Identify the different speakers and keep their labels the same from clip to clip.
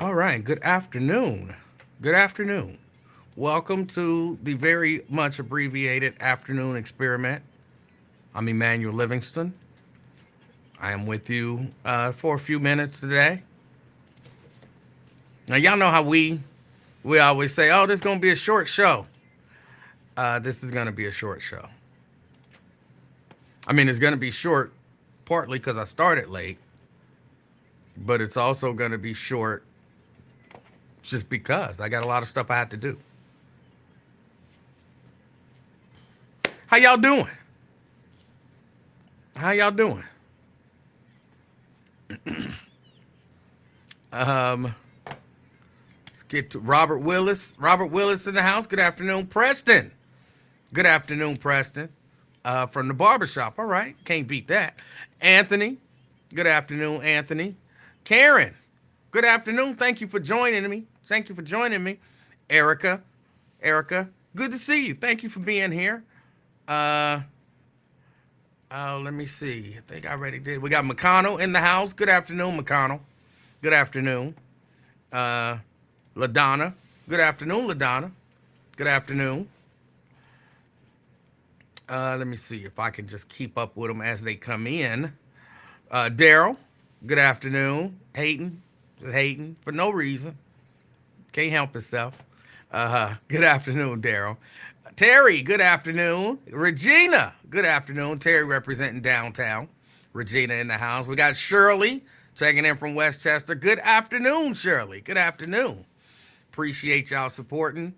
Speaker 1: All right, good afternoon. Good afternoon. Welcome to the very much abbreviated afternoon experiment. I'm Emanuel Livingston. I am with you for a few minutes today. Now, y'all know how we always say, "Oh, this is gonna be a short show." This is gonna be a short show. I mean, it's gonna be short partly because I started late, but it's also gonna be short just because I got a lot of stuff I had to do. How y'all doing? How y'all doing? Um, let's get to Robert Willis. Robert Willis in the house. Good afternoon, Preston. Good afternoon, Preston. From the barbershop. All right, can't beat that. Anthony. Good afternoon, Anthony. Karen. Good afternoon. Thank you for joining me. Thank you for joining me. Erica. Erica. Good to see you. Thank you for being here. Uh, let me see. I think I already did. We got McConnell in the house. Good afternoon, McConnell. Good afternoon. Uh, LaDonna. Good afternoon, LaDonna. Good afternoon. Let me see if I can just keep up with them as they come in. Daryl. Good afternoon. Hayden. Just Hayden for no reason. Can't help himself. Good afternoon, Daryl. Terry, good afternoon. Regina, good afternoon. Terry representing downtown. Regina in the house. We got Shirley checking in from Westchester. Good afternoon, Shirley. Good afternoon. Appreciate y'all supporting.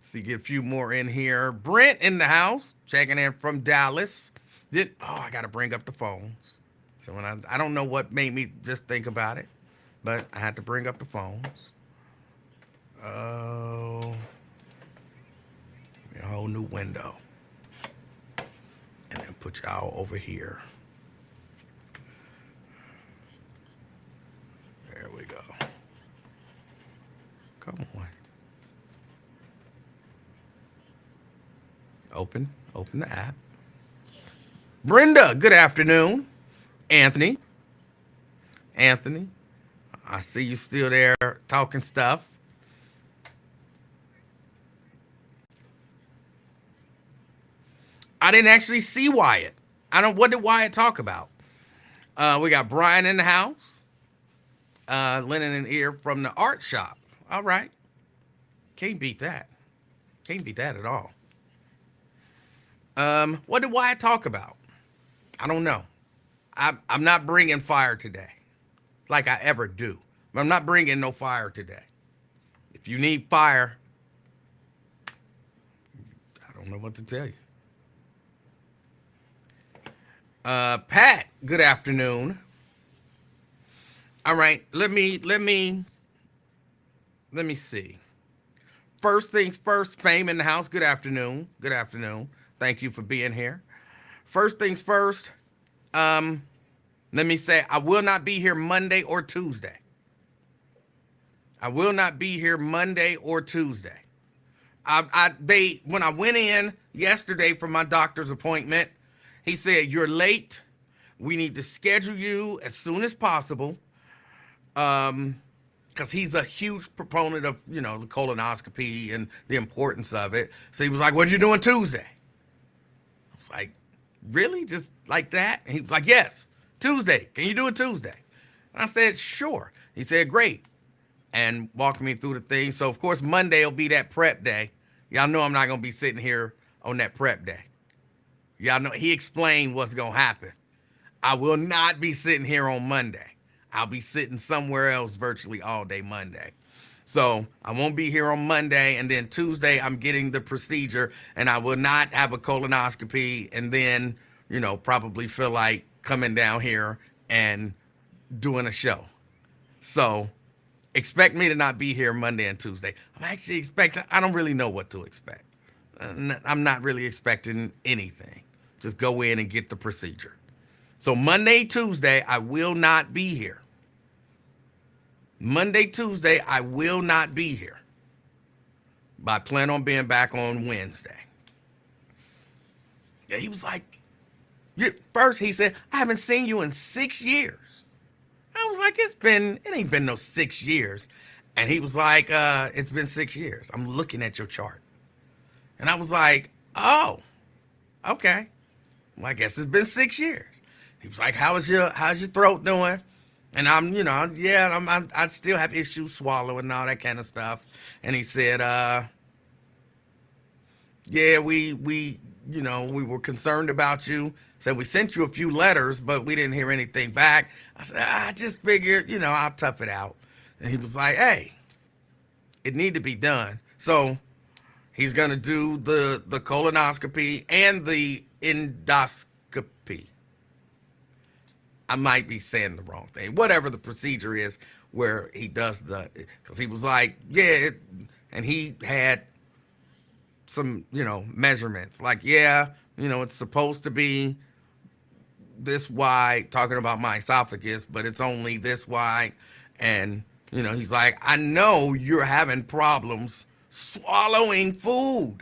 Speaker 1: See, get a few more in here. Brent in the house checking in from Dallas. I got to bring up the phones. So when I don't know what made me just think about it, but I had to bring up the phones. Oh, a whole new window. And then put y'all over here. There we go. Come on. Open the app. Brenda, good afternoon. Anthony. Anthony, I see you still there talking stuff. I didn't actually see Wyatt. What did Wyatt talk about? We got Brian in the house. Linen and Ear from the art shop. All right. Can't beat that. Can't beat that at all. What did Wyatt talk about? I don't know. I'm not bringing fire today, like I ever do. I'm not bringing no fire today. If you need fire, I don't know what to tell you. Pat, good afternoon. All right, let me see. First things first, Fame in the house. Good afternoon. Good afternoon. Thank you for being here. First things first, let me say I will not be here Monday or Tuesday. I will not be here Monday or Tuesday. When I went in yesterday for my doctor's appointment, he said, "You're late. We need to schedule you as soon as possible." Because he's a huge proponent of, the colonoscopy and the importance of it. So he was like, "What you doing Tuesday?" I was like, "Really? Just like that?" And he was like, "Yes, Tuesday. Can you do it Tuesday?" And I said, "Sure." He said, "Great." And walked me through the thing. So, of course, Monday will be that prep day. Y'all know I'm not going to be sitting here on that prep day. Y'all know he explained what's going to happen. I will not be sitting here on Monday. I'll be sitting somewhere else virtually all day Monday. So I won't be here on Monday. And then Tuesday, I'm getting the procedure. And I will not have a colonoscopy. And then, probably feel like coming down here and doing a show. So expect me to not be here Monday and Tuesday. I'm actually expecting, I don't really know what to expect. I'm not really expecting anything. Just go in and get the procedure. So Monday, Tuesday, I will not be here. Monday, Tuesday, I will not be here. But I plan on being back on Wednesday. Yeah, he was like, first he said, "I haven't seen you in 6 years." I was like, it ain't been no 6 years. And he was like, it's been 6 years. I'm looking at your chart. And I was like, oh, okay. Well, I guess it's been 6 years. He was like, how's your throat doing? And I'm, I still have issues swallowing and all that kind of stuff. And he said, yeah, we were concerned about you. Said we sent you a few letters, but we didn't hear anything back. I said, I just figured, I'll tough it out. And he was like, hey, it need to be done. So he's going to do the colonoscopy and the endoscopy. I might be saying the wrong thing. Whatever the procedure is where he does because he was like, yeah, and he had some, measurements. Like, yeah, it's supposed to be this wide, talking about my esophagus, but it's only this wide. And, he's like, I know you're having problems swallowing food.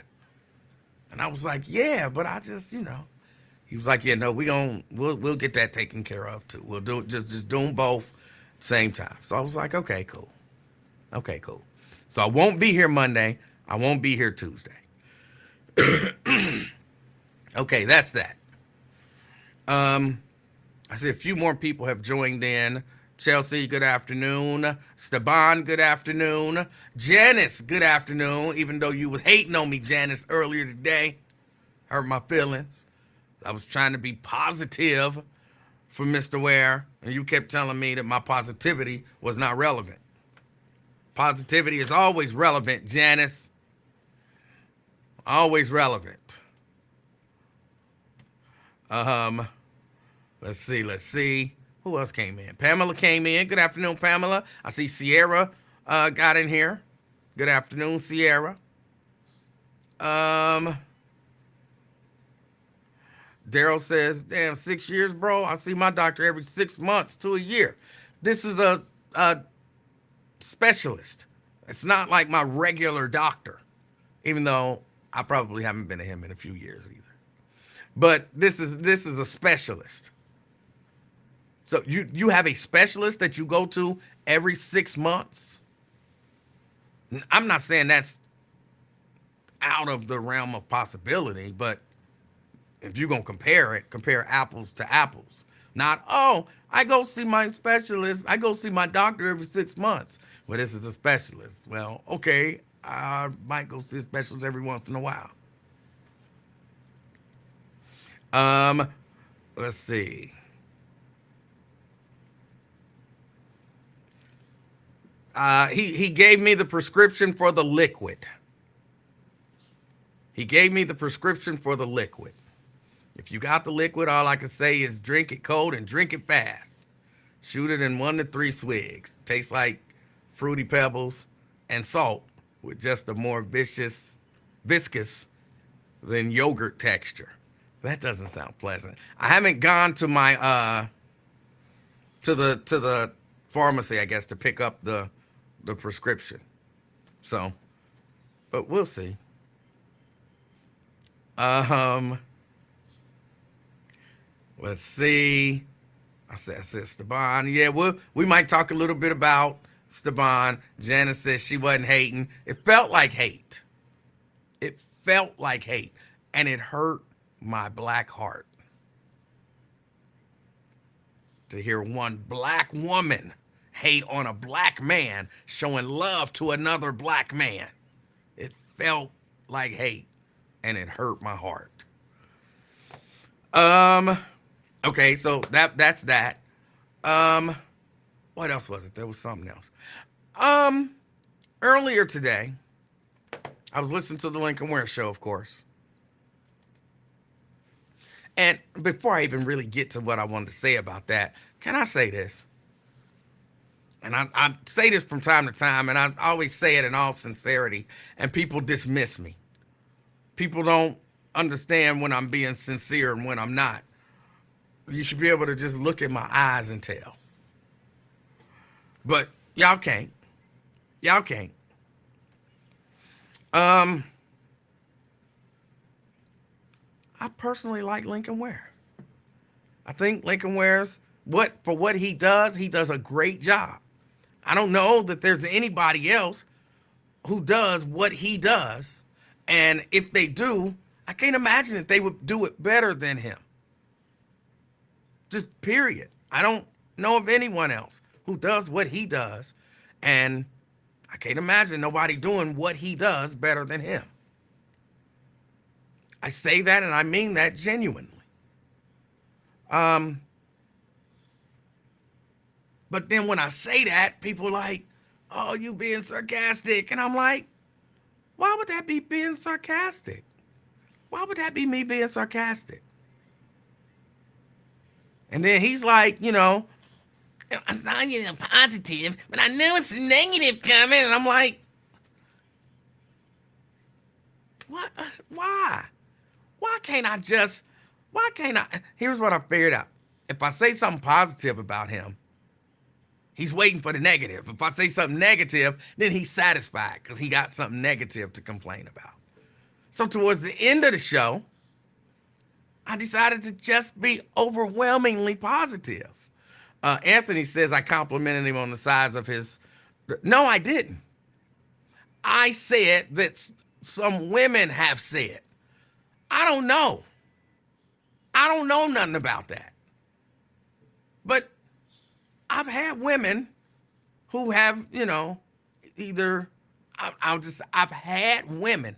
Speaker 1: And I was like, yeah, but I just, he was like, yeah, no, we'll get that taken care of too. We'll do just do them both same time. So I was like, okay, cool. So I won't be here Monday. I won't be here Tuesday. Okay, that's that. I see a few more people have joined in. Chelsea, good afternoon. Steban, good afternoon. Janice, good afternoon. Even though you was hating on me, Janice, earlier today. Hurt my feelings. I was trying to be positive for Mr. Ware, and you kept telling me that my positivity was not relevant. Positivity is always relevant, Janice. Always relevant. Let's see. Who else came in? Pamela came in. Good afternoon, Pamela. I see Sierra got in here. Good afternoon, Sierra. Daryl says, damn, 6 years, bro. I see my doctor every 6 months to a year. This is a specialist. It's not like my regular doctor, even though I probably haven't been to him in a few years either. But this is a specialist. So you have a specialist that you go to every 6 months? I'm not saying that's out of the realm of possibility, but if you're going to compare apples to apples. Not, oh, I go see my specialist. I go see my doctor every 6 months. Well, this is a specialist. Well, okay, I might go see a specialist every once in a while. Let's see. He gave me the prescription for the liquid. If you got the liquid, all I can say is drink it cold and drink it fast. Shoot it in 1 to 3 swigs. Tastes like Fruity Pebbles and salt with just a more viscous than yogurt texture. That doesn't sound pleasant. I haven't gone to my to the pharmacy, I guess, to pick up the prescription. So, but we'll see. Let's see. I said Steban. Yeah, we might talk a little bit about Steban. Janice says she wasn't hating. It felt like hate. And it hurt my black heart to hear one black woman hate on a black man showing love to another black man. It felt like hate, and it hurt my heart. Okay, so that's that. What else was it? There was something else. Earlier today, I was listening to the Lincoln Ware show, of course. And before I even really get to what I wanted to say about that, can I say this? And I say this from time to time, and I always say it in all sincerity, and people dismiss me. People don't understand when I'm being sincere and when I'm not. You should be able to just look at my eyes and tell. But y'all can't. I personally like Lincoln Ware. I think Lincoln Ware's what he does a great job. I don't know that there's anybody else who does what he does. And if they do, I can't imagine that they would do it better than him. Just period. I don't know of anyone else who does what he does. And I can't imagine nobody doing what he does better than him. I say that and I mean that genuinely. But then when I say that, people are like, oh, you being sarcastic. And I'm like, why would that be being sarcastic? Why would that be me being sarcastic? And then he's like, I saw you positive, but I know it's negative coming. And I'm like, what? Why? Why can't I? Here's what I figured out. If I say something positive about him, he's waiting for the negative. If I say something negative, then he's satisfied because he got something negative to complain about. So towards the end of the show, I decided to just be overwhelmingly positive. Anthony says I complimented him on the size of his... No, I didn't. I said that some women have said. I don't know. I don't know nothing about that. But I've had women who have, I've had women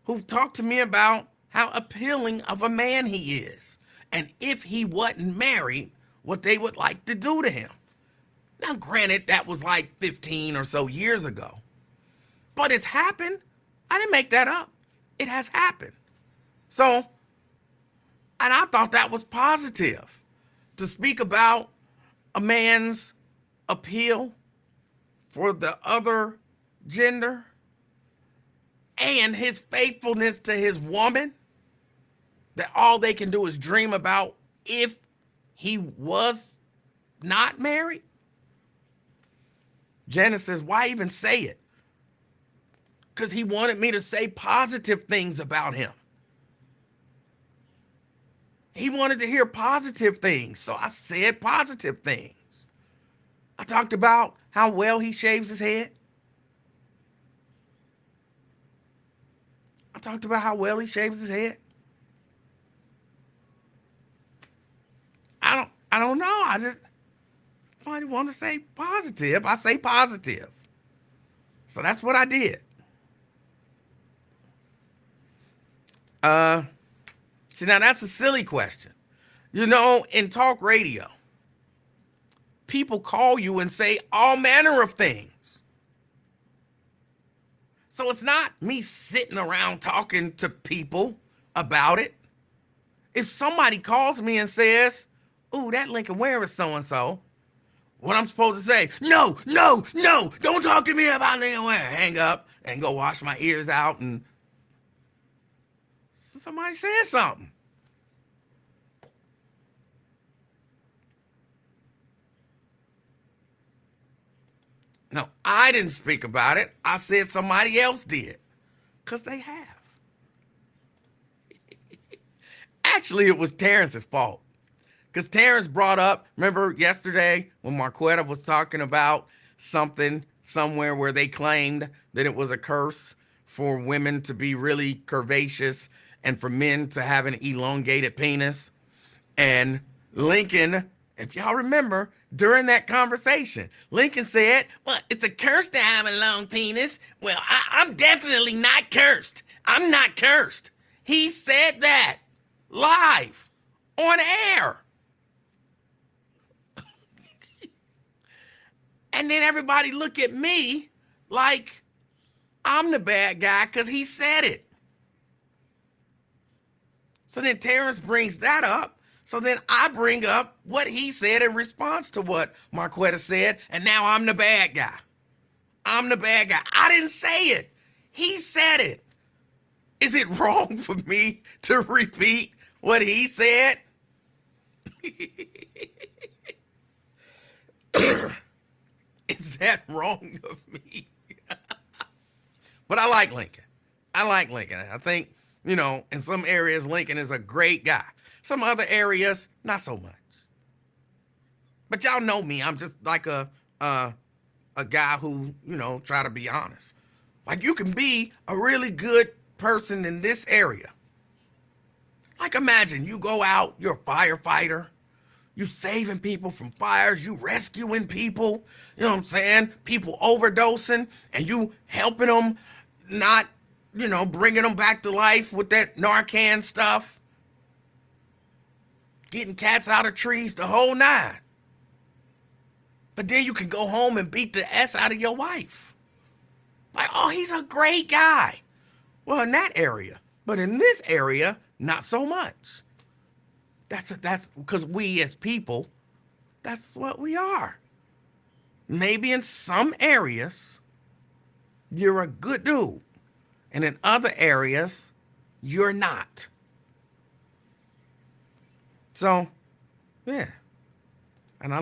Speaker 1: who've talked to me about how appealing of a man he is. And if he wasn't married, what they would like to do to him. Now, granted, that was like 15 or so years ago. But it's happened. I didn't make that up. It has happened. So, and I thought that was positive. To speak about a man's appeal for the other gender and his faithfulness to his woman, that all they can do is dream about if he was not married. Janice says, why even say it? Because he wanted me to say positive things about him. He wanted to hear positive things, so I said positive things. I talked about how well he shaves his head. I talked about how well he shaves his head. I don't know. I just want to say positive. I say positive. So that's what I did. See, now that's a silly question. In talk radio, people call you and say all manner of things. So it's not me sitting around talking to people about it. If somebody calls me and says, ooh, that Lincoln Ware is so-and-so, what I'm supposed to say? No, don't talk to me about Lincoln Ware. Hang up and go wash my ears out and somebody said something. No, I didn't speak about it. I said somebody else did. Because they have. Actually, it was Terrence's fault. Because Terrence brought up, remember yesterday when Marquetta was talking about something somewhere where they claimed that it was a curse for women to be really curvaceous and for men to have an elongated penis. And Lincoln, if y'all remember, during that conversation, Lincoln said, well, it's a curse to have a long penis. Well, I'm definitely not cursed. I'm not cursed. He said that live on air. And then everybody look at me like I'm the bad guy because he said it. So then Terrence brings that up. So then I bring up what he said in response to what Marquetta said. And now I'm the bad guy. I'm the bad guy. I didn't say it. He said it. Is it wrong for me to repeat what he said? Is that wrong of me? But I like Lincoln. I think, in some areas, Lincoln is a great guy. Some other areas, not so much. But y'all know me. I'm just like a guy who, try to be honest. Like, you can be a really good person in this area. Like, imagine you go out, you're a firefighter, you saving people from fires, you rescuing people, you know what I'm saying? People overdosing, and you helping them not, bringing them back to life with that Narcan stuff. Getting cats out of trees, the whole nine. But then you can go home and beat the S out of your wife. Like, oh, he's a great guy. Well, in that area. But in this area, not so much. That's because we as people, that's what we are. Maybe in some areas, you're a good dude. And in other areas, you're not. So, yeah. And I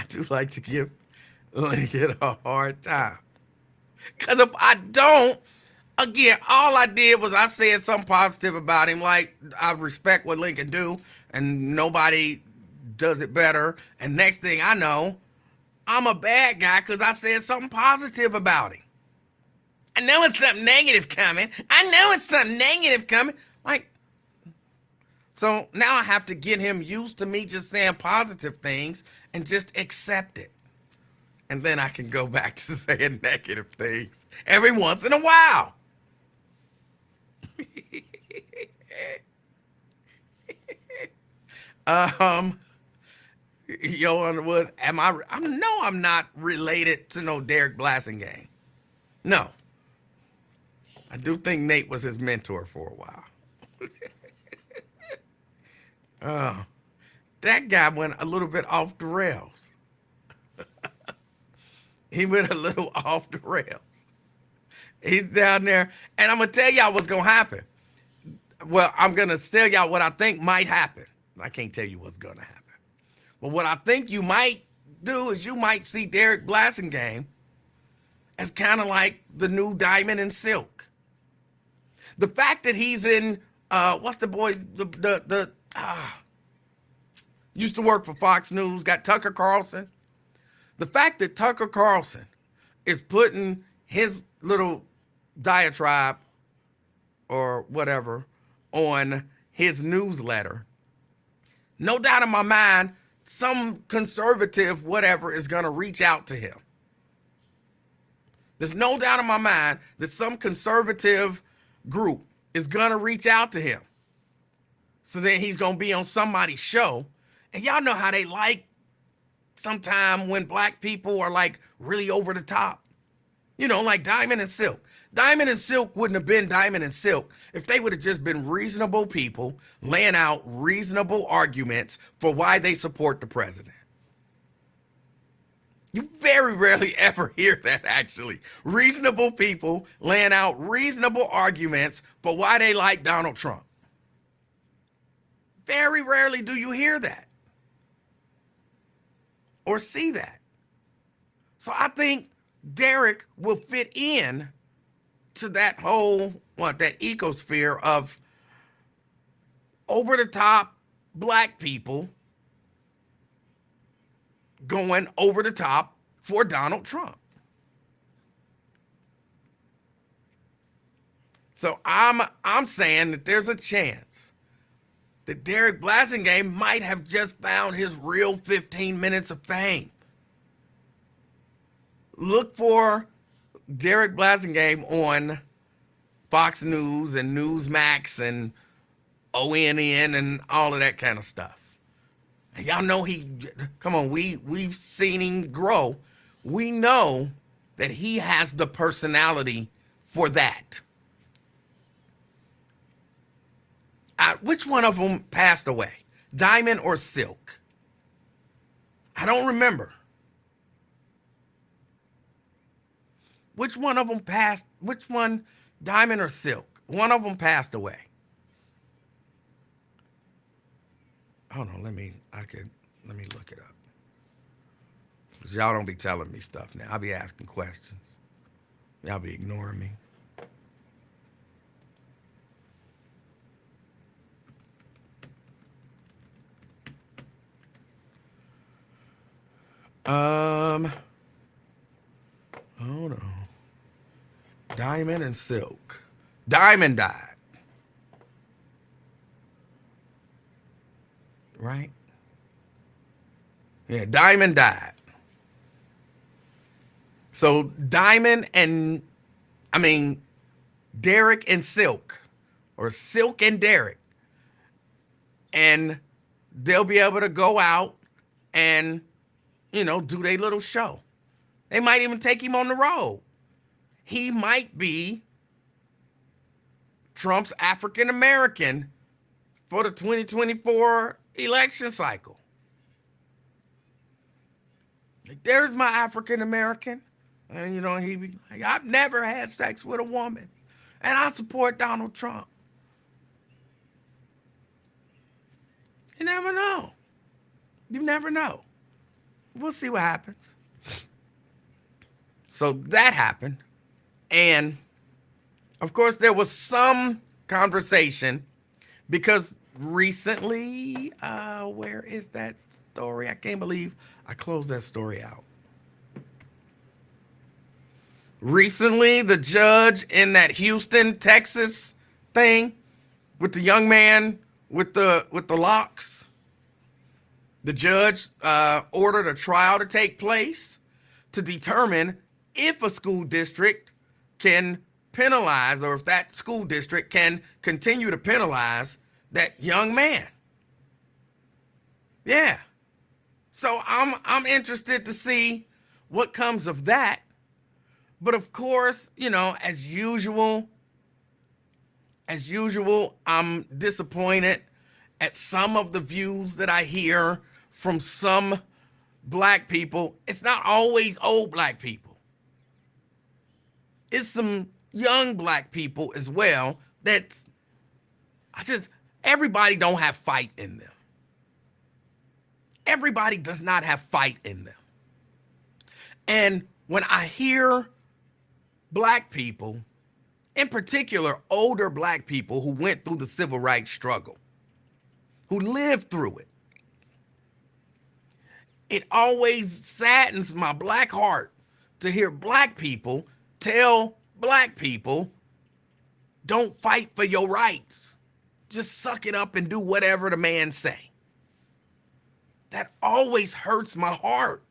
Speaker 1: do like to give Lincoln a hard time. Because if I don't, again, all I did was I said something positive about him, like I respect what Lincoln do, and nobody does it better. And next thing I know, I'm a bad guy because I said something positive about him. I know it's something negative coming. Like, so now I have to get him used to me just saying positive things and just accept it. And then I can go back to saying negative things every once in a while. Yo, Underwood, I'm not related to no Derek Blasingame. No. I do think Nate was his mentor for a while. That guy went a little bit off the rails. He went a little off the rails. He's down there, and I'm going to tell y'all what's going to happen. Well, I'm going to tell y'all what I think might happen. I can't tell you what's going to happen. But what I think you might do is you might see Derek Blasingame as kind of like the new Diamond and Silk. The fact that he's in, what's the boys, used to work for Fox News, got Tucker Carlson. The fact that Tucker Carlson is putting his little diatribe or whatever on his newsletter, no doubt in my mind, some conservative whatever is going to reach out to him. There's no doubt in my mind that some conservative group is going to reach out to him. So then he's going to be on somebody's show. And y'all know how they like sometime when black people are like really over the top. Like Diamond and Silk. Diamond and Silk wouldn't have been Diamond and Silk if they would have just been reasonable people laying out reasonable arguments for why they support the president. You very rarely ever hear that, actually. Reasonable people laying out reasonable arguments for why they like Donald Trump. Very rarely do you hear that or see that. So I think Derek will fit in to that whole, that ecosphere of over-the-top black people going over the top for Donald Trump. So I'm saying that there's a chance that Derek Blasingame might have just found his real 15 minutes of fame. Look for Derek Blasingame on Fox News and Newsmax and ONN and all of that kind of stuff. And y'all know we've seen him grow. We know that he has the personality for that. Which one of them passed away? Diamond or Silk? I don't remember. Which one of them passed? Which one, Diamond or Silk? One of them passed away. Hold on, let me look it up. Because y'all don't be telling me stuff now. I'll be asking questions. Y'all be ignoring me. Um, hold on. Diamond and Silk. Diamond died, right? Yeah, Diamond died. So Diamond and, I mean, Derek and Silk, or Silk and Derek, and they'll be able to go out and, do their little show. They might even take him on the road. He might be Trump's African American for the 2024 election cycle. Like, there's my African American. And, he be like, I've never had sex with a woman, and I support Donald Trump. You never know. You never know. We'll see what happens. So that happened. And, of course, there was some conversation because recently, where is that story? I can't believe I closed that story out. Recently, the judge in that Houston, Texas thing with the young man with the locks, the judge ordered a trial to take place to determine if a school district can penalize, or if that school district can continue to penalize that young man. Yeah. So I'm interested to see what comes of that. But of course, as usual, I'm disappointed at some of the views that I hear from some black people. It's not always old black people. It's some young black people as well everybody don't have fight in them. Everybody does not have fight in them. And when I hear black people, in particular older black people who went through the civil rights struggle, who lived through it, it always saddens my black heart to hear black people tell black people, don't fight for your rights. Just suck it up and do whatever the man say. That always hurts my heart.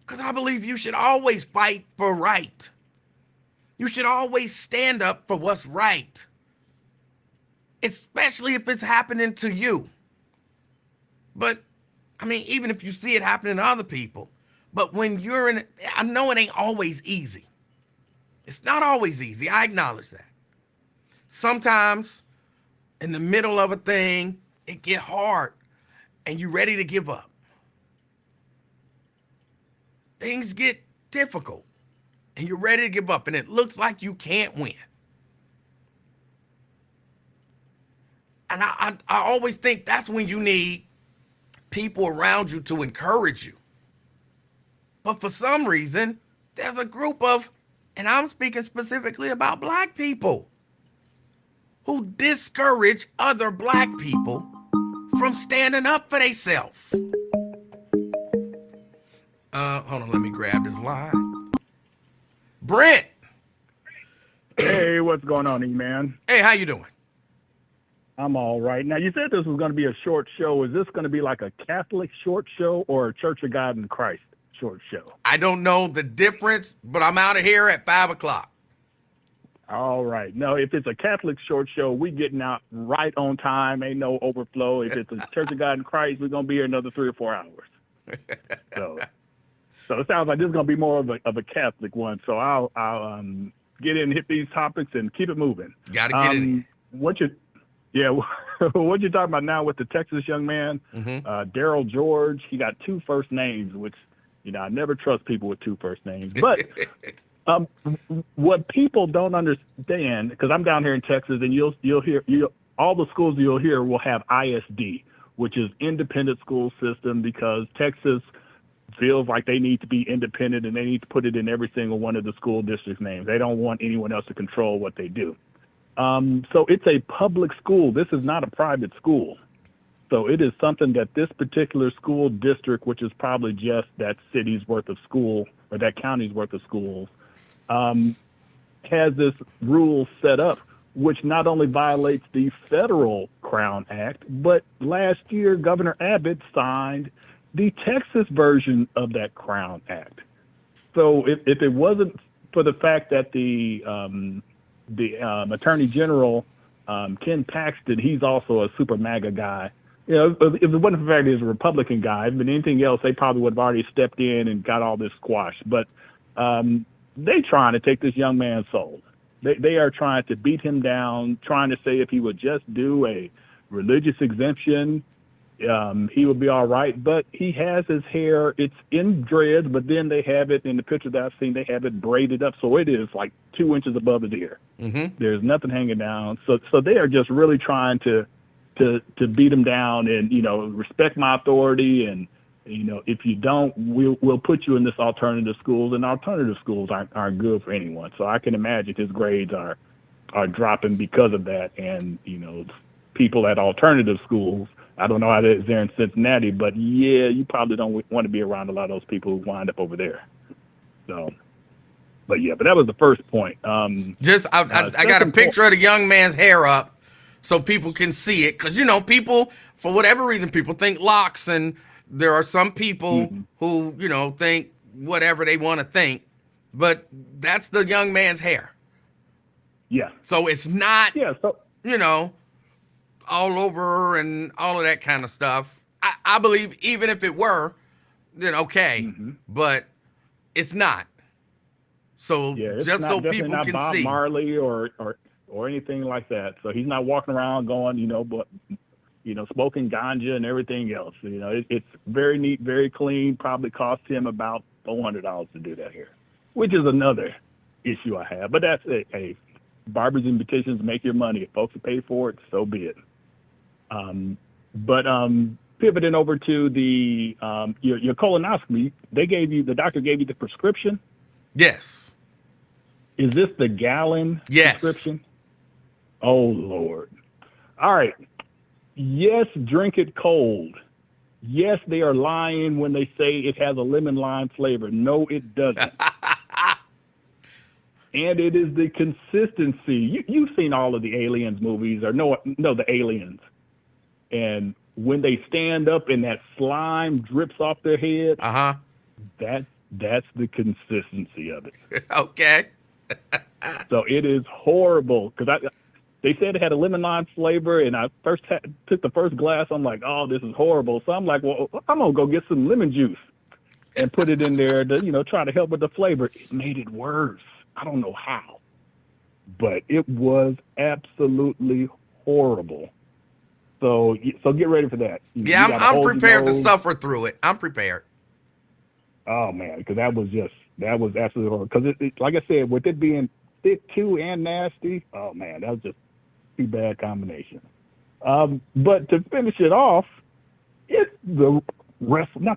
Speaker 1: Because I believe you should always fight for right. You should always stand up for what's right. Especially if it's happening to you. But, even if you see it happening to other people. But when you're in it, I know it ain't always easy. It's not always easy. I acknowledge that. Sometimes in the middle of a thing, it get hard and you're ready to give up. Things get difficult and you're ready to give up and it looks like you can't win. And I always think that's when you need people around you to encourage you. But for some reason, there's a group of, and I'm speaking specifically about black people, who discourage other black people from standing up for themselves. Hold on, let me grab this line. Brent.
Speaker 2: Hey, what's going on, E-Man?
Speaker 1: Hey, how you doing?
Speaker 2: I'm all right. Now, you said this was going to be a short show. Is this going to be like a Catholic short show or a Church of God in Christ short show?
Speaker 1: I don't know the difference, but I'm out of here at 5 o'clock.
Speaker 2: All right. No, if it's a Catholic short show, we getting out right on time. Ain't no overflow. If it's a Church of God in Christ, we're going to be here another 3 or 4 hours. So it sounds like this is going to be more of a Catholic one. So I'll get in and hit these topics and keep it moving.
Speaker 1: Got to get it in.
Speaker 2: What you're talking about now with the Texas young man, Daryl George, he got 2 first names, which, I never trust people with 2 first names. But what people don't understand, because I'm down here in Texas, and you'll hear all the schools you'll hear will have ISD, which is independent school system, because Texas feels like they need to be independent and they need to put it in every single one of the school districts' names. They don't want anyone else to control what they do. So it's a public school. This is not a private school. So it is something that this particular school district, which is probably just that city's worth of school or that county's worth of schools, has this rule set up, which not only violates the federal Crown Act, but last year Governor Abbott signed the Texas version of that Crown Act. So if it wasn't for the fact that the Attorney General, Ken Paxton, he's also a super MAGA guy. You know, if it wasn't for the fact that he's a Republican guy, but anything else, they probably would have already stepped in and got all this squashed. But they trying to take this young man's soul. They are trying to beat him down, trying to say if he would just do a religious exemption, he would be all right. But he has his hair, it's in dreads, but then they have it in the picture that I've seen, they have it braided up. So it is like 2 inches above his ear. Mm-hmm. There's nothing hanging down. So they are just really trying to beat him down and, you know, respect my authority. And, you know, if you don't, we'll put you in this alternative schools, and alternative schools aren't good for anyone. So I can imagine his grades are dropping because of that. And, you know, people at alternative schools, I don't know how it is there in Cincinnati, but yeah, you probably don't want to be around a lot of those people who wind up over there. So, but that was the first point. I
Speaker 1: got a picture of the young man's hair up so people can see it. Cause you know, people, for whatever reason, people think locks, and there are some people who, you know, think whatever they want to think, but that's the young man's hair.
Speaker 2: Yeah.
Speaker 1: So it's not, you know, all over and all of that kind of stuff. I believe even if it were, then okay, but it's not. So
Speaker 2: it's
Speaker 1: just
Speaker 2: not,
Speaker 1: so people
Speaker 2: not
Speaker 1: can
Speaker 2: Bob
Speaker 1: see.
Speaker 2: Marley or anything like that. So he's not walking around going, you know, but you know, smoking ganja and everything else. You know, it's very neat, very clean. Probably cost him about $400 to do that here, which is another issue I have. But that's it. Hey, barbers and beauticians make your money. If folks pay for it, so be it. But pivoting over to the your colonoscopy, the doctor gave you the prescription.
Speaker 1: Yes.
Speaker 2: Is this the gallon prescription? Oh Lord! All right. Yes, drink it cold. Yes, they are lying when they say it has a lemon lime flavor. No, it doesn't. And it is the consistency. You've seen all of the Aliens movies, or no, the Aliens. And when they stand up and that slime drips off their head, that's the consistency of it.
Speaker 1: Okay.
Speaker 2: So it is horrible because they said it had a lemon lime flavor, and I took the first glass. I'm like, oh, this is horrible. So I'm like, well, I'm gonna go get some lemon juice and put it in there to, you know, try to help with the flavor. It made it worse. I don't know how, but it was absolutely horrible. So get ready for that.
Speaker 1: I'm prepared to suffer through it. I'm prepared.
Speaker 2: Oh man, because that was absolutely horrible. Because it, like I said, with it being thick too and nasty, oh man, that was just too bad combination. But to finish it off, it's not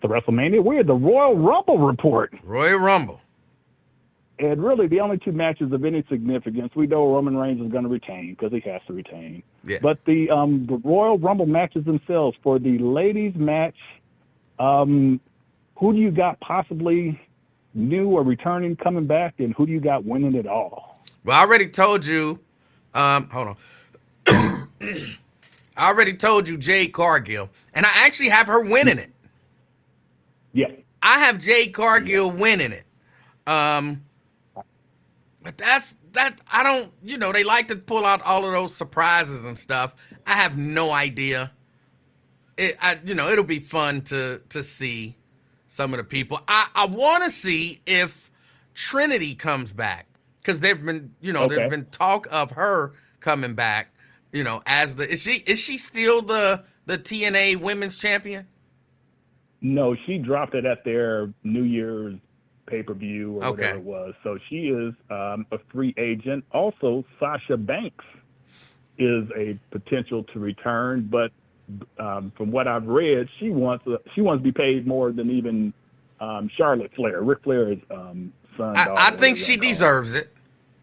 Speaker 2: the WrestleMania. We're the Royal Rumble report.
Speaker 1: Royal Rumble.
Speaker 2: And really, the only two matches of any significance, we know Roman Reigns is going to retain because he has to retain. Yeah. But the Royal Rumble matches themselves, for the ladies' match, who do you got possibly new or returning, coming back, and who do you got winning it all?
Speaker 1: Well, I already told you. Hold on. I already told you Jade Cargill, and I actually have her winning it.
Speaker 2: Yeah.
Speaker 1: I have Jade Cargill winning it. But that I don't, you know, they like to pull out all of those surprises and stuff. I have no idea. It'll be fun to see some of the people. I want to see if Trinity comes back, because there's been talk of her coming back. You know, as is she still the TNA Women's Champion?
Speaker 2: No, she dropped it at their New Year's pay-per-view or whatever it was. So she is a free agent. Also, Sasha Banks is a potential to return, but from what I've read, she wants to be paid more than even Charlotte Flair, Ric Flair's son.
Speaker 1: I think she deserves it.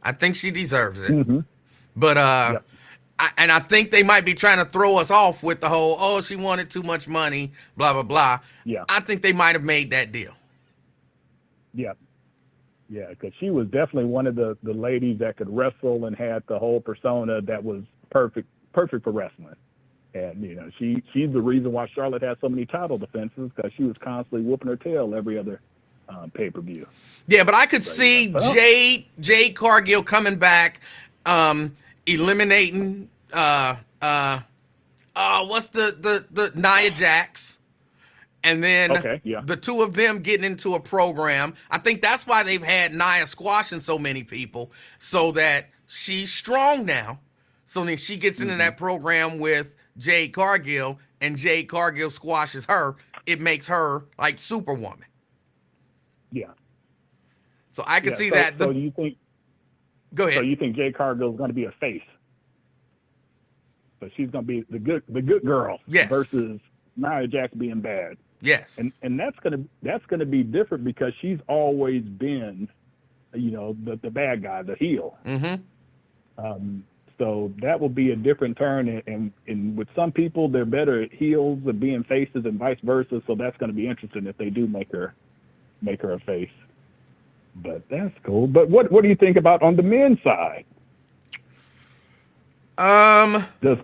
Speaker 1: I think she deserves it.
Speaker 2: Mm-hmm.
Speaker 1: But And I think they might be trying to throw us off with the whole, oh, she wanted too much money, blah, blah, blah.
Speaker 2: Yeah.
Speaker 1: I think they might have made that deal.
Speaker 2: Yeah. Yeah, because she was definitely one of the ladies that could wrestle and had the whole persona that was perfect for wrestling. And, you know, she's the reason why Charlotte has so many title defenses, because she was constantly whooping her tail every other pay-per-view.
Speaker 1: Yeah, but I could see Jade Cargill coming back, eliminating what's the Nia Jax, and then the two of them getting into a program. I think that's why they've had Nia squashing so many people, so that she's strong now. So then she gets into that program with Jade Cargill, and Jade Cargill squashes her. It makes her like Superwoman.
Speaker 2: Yeah.
Speaker 1: So I can see that.
Speaker 2: So you think?
Speaker 1: Go ahead.
Speaker 2: So you think Jade Cargill is going to be a face? So she's going to be the good girl.
Speaker 1: Yes.
Speaker 2: Versus Nia Jax being bad.
Speaker 1: Yes.
Speaker 2: And that's gonna be different, because she's always been, you know, the bad guy, the heel.
Speaker 1: Mm-hmm.
Speaker 2: So that will be a different turn, and with some people, they're better at heels than being faces, and vice versa. So that's going to be interesting if they do make her a face. But that's cool. But what do you think about on the men's side? Does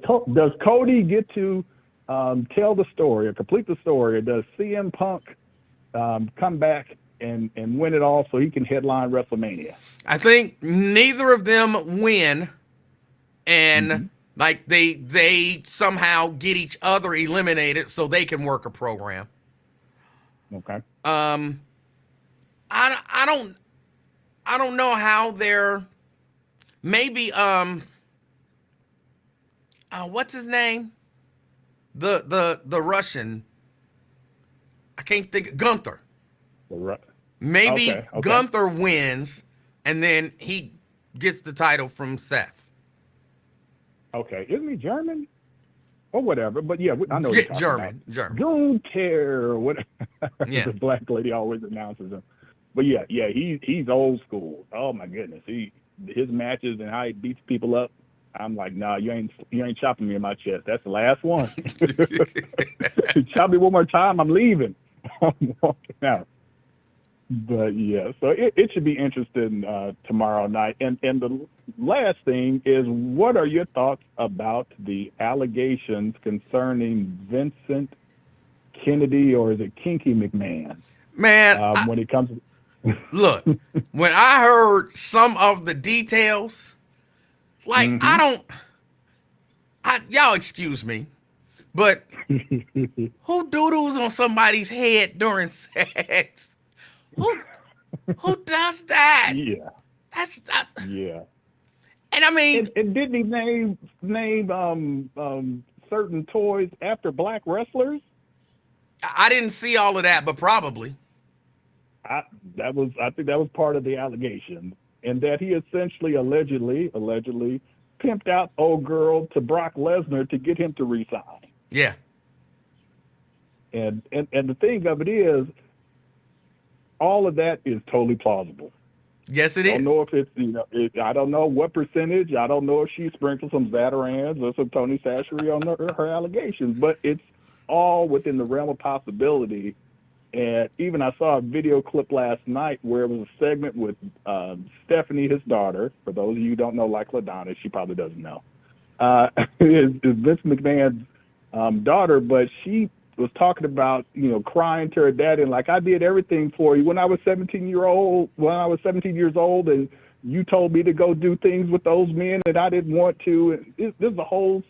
Speaker 2: Cody get to tell the story or complete the story, or does CM Punk come back and win it all so he can headline WrestleMania?
Speaker 1: I think neither of them win, and like they somehow get each other eliminated so they can work a program.
Speaker 2: Okay.
Speaker 1: I don't know how they're maybe what's his name? The Russian. I can't think. Gunther. Maybe
Speaker 2: okay.
Speaker 1: Gunther wins, and then he gets the title from Seth.
Speaker 2: Okay, isn't he German? Or whatever, but yeah, I know what you're talking
Speaker 1: German.
Speaker 2: Gunther, what?
Speaker 1: Yeah.
Speaker 2: The black lady always announces him. But yeah, he's old school. Oh my goodness, his matches and how he beats people up. I'm like, nah, you ain't chopping me in my chest. That's the last one. Chop me one more time, I'm leaving. I'm walking out. But yeah, so it should be interesting tomorrow night. And the last thing is, what are your thoughts about the allegations concerning Vincent Kennedy, or is it Kinky McMahon?
Speaker 1: Man,
Speaker 2: when it comes to
Speaker 1: look, when I heard some of the details, like y'all excuse me, but who doodles on somebody's head during sex? Who does that?
Speaker 2: Yeah.
Speaker 1: That's not.
Speaker 2: Yeah.
Speaker 1: And I mean,
Speaker 2: and didn't he name certain toys after black wrestlers?
Speaker 1: I didn't see all of that, but probably.
Speaker 2: I think that was part of the allegation, and that he essentially allegedly pimped out old girl to Brock Lesnar to get him to resign.
Speaker 1: Yeah.
Speaker 2: And the thing of it is, all of that is totally plausible.
Speaker 1: Yes, it is.
Speaker 2: I don't know if it's, I don't know what percentage. I don't know if she sprinkled some Zatarans or some Tony Sashery on her allegations, but it's all within the realm of possibility. And even I saw a video clip last night where it was a segment with Stephanie, his daughter. For those of you who don't know, like LaDonna, she probably doesn't know. Is Vince McMahon's daughter, but she was talking about, crying to her dad and like, I did everything for you when I was 17 years old, and you told me to go do things with those men that I didn't want to. And this is a whole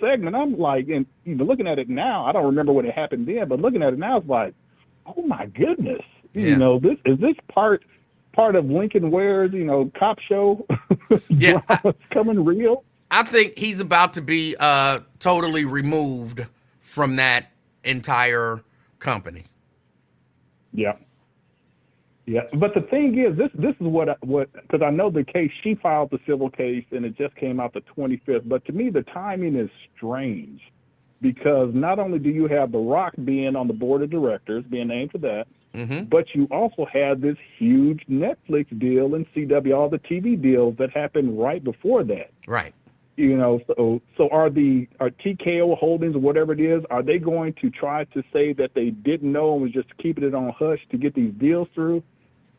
Speaker 2: segment. I'm like, and looking at it now, I don't remember what had happened then, but looking at it now, it's like, oh my goodness, this is part of Lincoln Ware's, cop show.
Speaker 1: Yeah,
Speaker 2: coming real.
Speaker 1: I think he's about to be totally removed from that entire company.
Speaker 2: Yeah. Yeah, but the thing is, this is what because I know the case, she filed the civil case and it just came out the 25th. But to me, the timing is strange, because not only do you have The Rock being on the board of directors, being named for that, but you also have this huge Netflix deal and CW, all the TV deals that happened right before that.
Speaker 1: Right.
Speaker 2: So are TKO Holdings or whatever it is, are they going to try to say that they didn't know and was just keeping it on hush to get these deals through?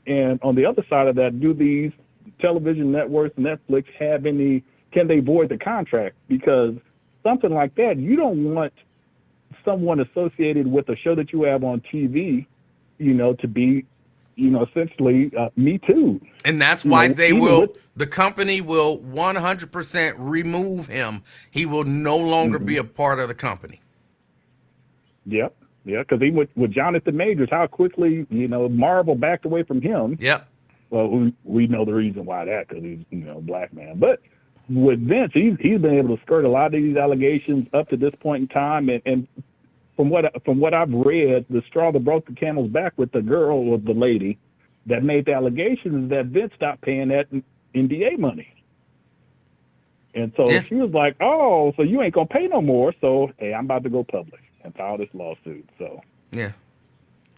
Speaker 2: And on the other side of that, do these television networks, Netflix, can they void the contract? Because something like that, you don't want someone associated with a show that you have on TV, to be, essentially Me Too.
Speaker 1: And that's why the company will 100% remove him. He will no longer be a part of the company.
Speaker 2: Yep. Yeah, because even with Jonathan Majors, how quickly, Marvel backed away from him.
Speaker 1: Yep.
Speaker 2: Well, we know the reason why that, because he's, a black man. But with Vince, he's been able to skirt a lot of these allegations up to this point in time. And from what I've read, the straw that broke the camel's back with the girl or the lady that made the allegations is that Vince stopped paying that NDA money. And so she was like, oh, so you ain't going to pay no more. So, hey, I'm about to go public and file this lawsuit. So,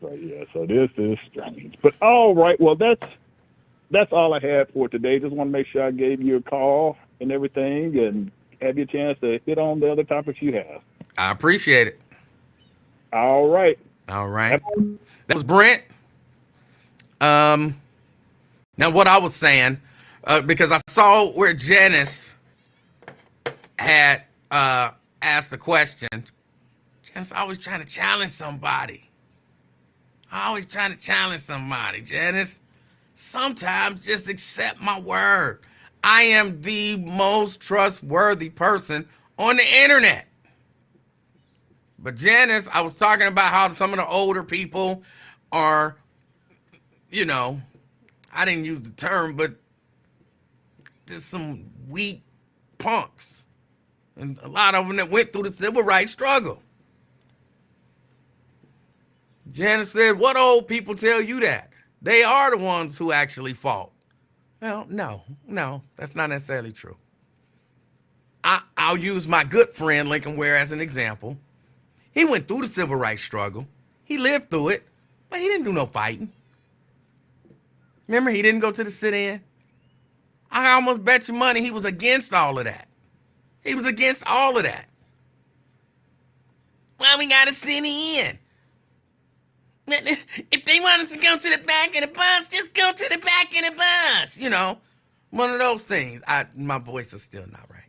Speaker 2: so this is strange. But all right, well, that's all I had for today. Just want to make sure I gave you a call and everything and have you a chance to hit on the other topics you have.
Speaker 1: I appreciate it.
Speaker 2: All right.
Speaker 1: That was Brent. Now what I was saying, because I saw where Janice had asked the question. Janice always trying to challenge somebody. Janice, sometimes just accept my word. I am the most trustworthy person on the internet. But Janice, I was talking about how some of the older people are, I didn't use the term, but just some weak punks. And a lot of them that went through the civil rights struggle. Janice said, what old people tell you that? They are the ones who actually fought. Well, no, that's not necessarily true. I'll use my good friend Lincoln Ware as an example. He went through the civil rights struggle. He lived through it, but he didn't do no fighting. Remember, he didn't go to the sit-in. I almost bet you money he was against all of that. Well, we got to sit in. If they want us to go to the back of the bus, just go to the back of the bus. One of those things. My voice is still not right.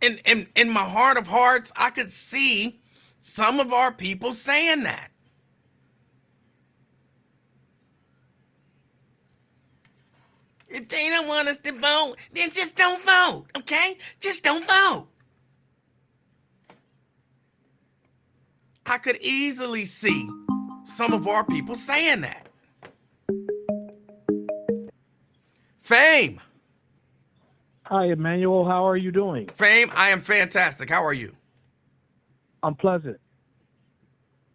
Speaker 1: And in my heart of hearts, I could see some of our people saying that. If they don't want us to vote, then just don't vote, okay? Just don't vote. I could easily see some of our people saying that. Fame.
Speaker 3: Hi, Emanuel. How are you doing?
Speaker 1: Fame, I am fantastic. How are you?
Speaker 3: I'm pleasant.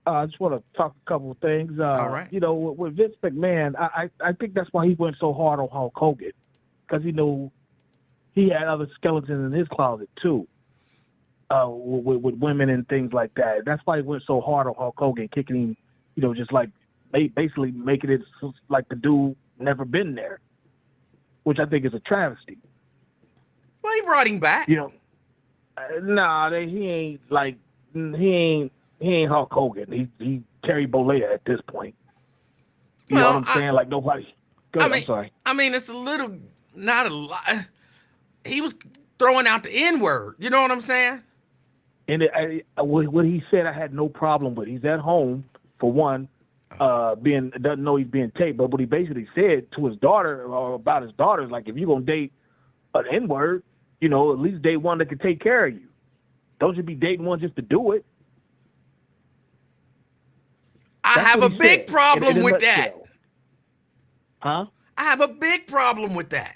Speaker 3: I just want to talk a couple of things.
Speaker 1: All right.
Speaker 3: With Vince McMahon, I think that's why he went so hard on Hulk Hogan, because he knew he had other skeletons in his closet too, with women and things like that. That's why he went so hard on Hulk Hogan, kicking him, just like basically making it like the dude never been there, which I think is a travesty.
Speaker 1: Well, he brought him back.
Speaker 3: He ain't Hulk Hogan. He Terry Bollea at this point. You know what I'm saying? Like nobody. Go ahead, I'm sorry.
Speaker 1: I mean, it's not a lot. He was throwing out the N-word. You know what I'm saying?
Speaker 3: And what he said, I had no problem with. He's at home for one, doesn't know he's being taped. But what he basically said to his daughter or about his daughter is like, if you're gonna date an N-word, at least date one that can take care of you. Don't you be dating one just to do it.
Speaker 1: I have a big problem with that.
Speaker 3: Huh?
Speaker 1: I have a big problem with that.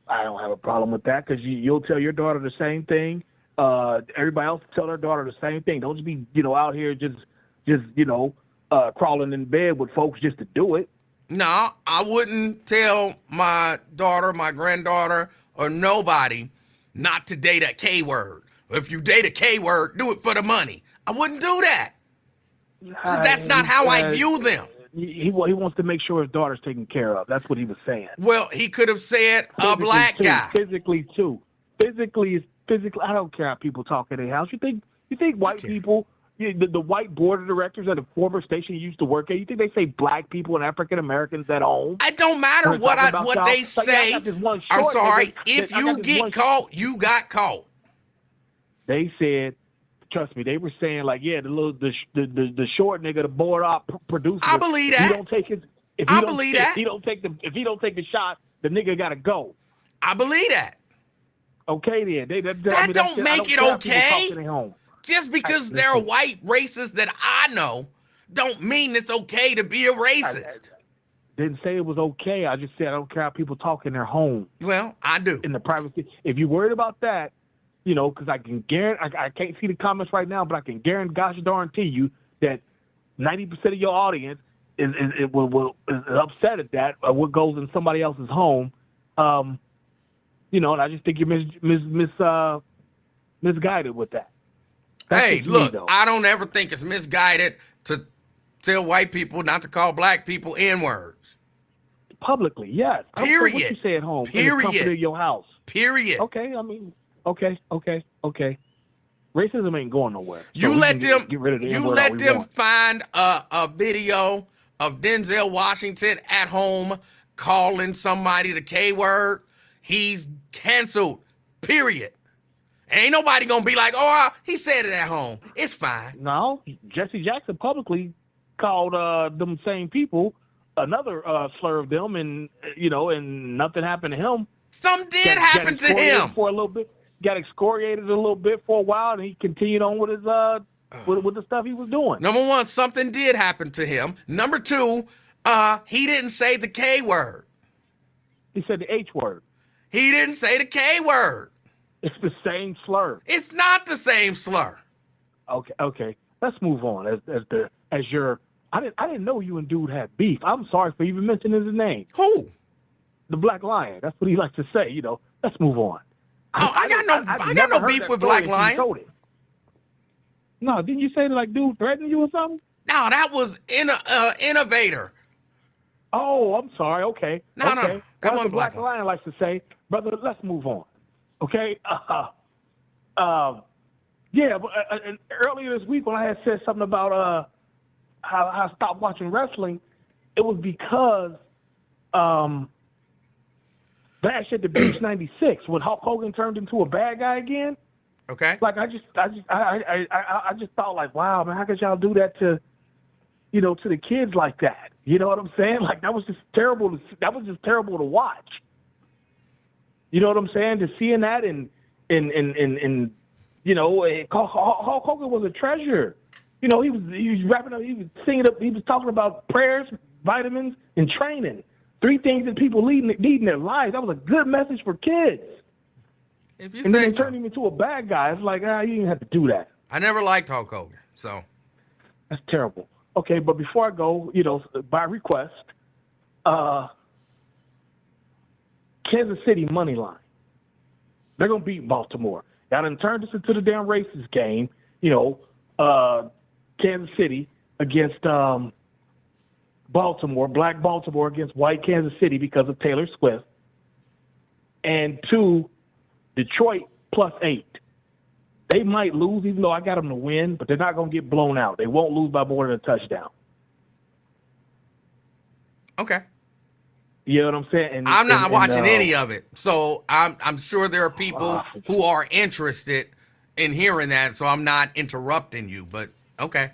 Speaker 3: I don't have a problem with that because you'll tell your daughter the same thing. Everybody else will tell their daughter the same thing. Don't just be, out here just crawling in bed with folks just to do it.
Speaker 1: No, I wouldn't tell my daughter, my granddaughter, or nobody not to date a K word. If you date a K word, do it for the money. I wouldn't do that. Because that's not how I view them.
Speaker 3: he wants to make sure his daughter's taken care of. That's what he was saying.
Speaker 1: Well, he could have said a black guy.
Speaker 3: Physically too. Physically. I don't care how people talk in their house. You think white people, the white board of directors at a former station you used to work at, you think they say black people and African Americans at home?
Speaker 1: It don't matter what they say. I'm sorry. If you get caught, you got caught.
Speaker 3: They said, trust me, they were saying like, yeah, the short nigga, the board op producer.
Speaker 1: I believe that.
Speaker 3: If he don't take his, if he don't take the shot, the nigga gotta go.
Speaker 1: I believe that.
Speaker 3: Okay, then
Speaker 1: that don't make it okay. Just because they're white racists that I know, don't mean it's okay to be a racist.
Speaker 3: I didn't say it was okay. I just said I don't care how people talk in their home.
Speaker 1: Well, I do.
Speaker 3: In the privacy. If you're worried about that, because I can guarantee, I can't see the comments right now, but I can guarantee you that 90% of your audience is upset at that, or what goes in somebody else's home. And I just think you're misguided with that.
Speaker 1: Hey, look, I don't ever think it's misguided to tell white people not to call black people N-words.
Speaker 3: Publicly, yes.
Speaker 1: Period.
Speaker 3: I don't care what you say at home.
Speaker 1: Period.
Speaker 3: In the comfort of your house.
Speaker 1: Period.
Speaker 3: Okay, I mean, okay. Racism ain't going nowhere.
Speaker 1: You let them find a video of Denzel Washington at home calling somebody the K-word. He's canceled. Period. Ain't nobody gonna be like, oh, he said it at home. It's fine.
Speaker 3: No, Jesse Jackson publicly called them same people another slur of them, and nothing happened to him.
Speaker 1: Something did happen to him
Speaker 3: for a little bit. Got excoriated a little bit for a while, and he continued on with his with the stuff he was doing.
Speaker 1: Number one, something did happen to him. Number two, he didn't say the K word.
Speaker 3: He said the H word.
Speaker 1: He didn't say the K word.
Speaker 3: It's the same slur.
Speaker 1: It's not the same slur.
Speaker 3: Okay. Let's move on. I didn't know you and dude had beef. I'm sorry for even mentioning his name.
Speaker 1: Who?
Speaker 3: The Black Lion. That's what he likes to say. Let's move on.
Speaker 1: I got no beef with Black Lion.
Speaker 3: No, didn't you say like dude threatened you or something?
Speaker 1: No, that was Innovator.
Speaker 3: Oh, I'm sorry. Okay.
Speaker 1: No.
Speaker 3: Come on, the Black Lion likes to say, brother. Let's move on. Okay. Yeah, but earlier this week when I had said something about how I stopped watching wrestling, it was because Bash at the Beach '96 when Hulk Hogan turned into a bad guy again.
Speaker 1: Okay.
Speaker 3: Like I just thought like, wow, man, how could y'all do that to the kids like that? You know what I'm saying? Like that was just terrible. That was just terrible to watch. You know what I'm saying? To seeing that and Hulk Hogan was a treasure. He was rapping up, he was singing up, he was talking about prayers, vitamins, and training. 3 things that people need in their lives. That was a good message for kids.
Speaker 1: If you
Speaker 3: and then they
Speaker 1: so.
Speaker 3: turned him into a bad guy. It's like, you didn't have to do that.
Speaker 1: I never liked Hulk Hogan, so.
Speaker 3: That's terrible. Okay, but before I go, by request, Kansas City money line. They're going to beat Baltimore. Y'all done turned this into the damn racist game. Kansas City against Baltimore, black Baltimore against white Kansas City because of Taylor Swift. And 2, Detroit +8. They might lose, even though I got them to win, but they're not going to get blown out. They won't lose by more than a touchdown.
Speaker 1: Okay.
Speaker 3: You know what I'm saying?
Speaker 1: I'm not watching any of it, so I'm sure there are people who are interested in hearing that. So I'm not interrupting you, but okay.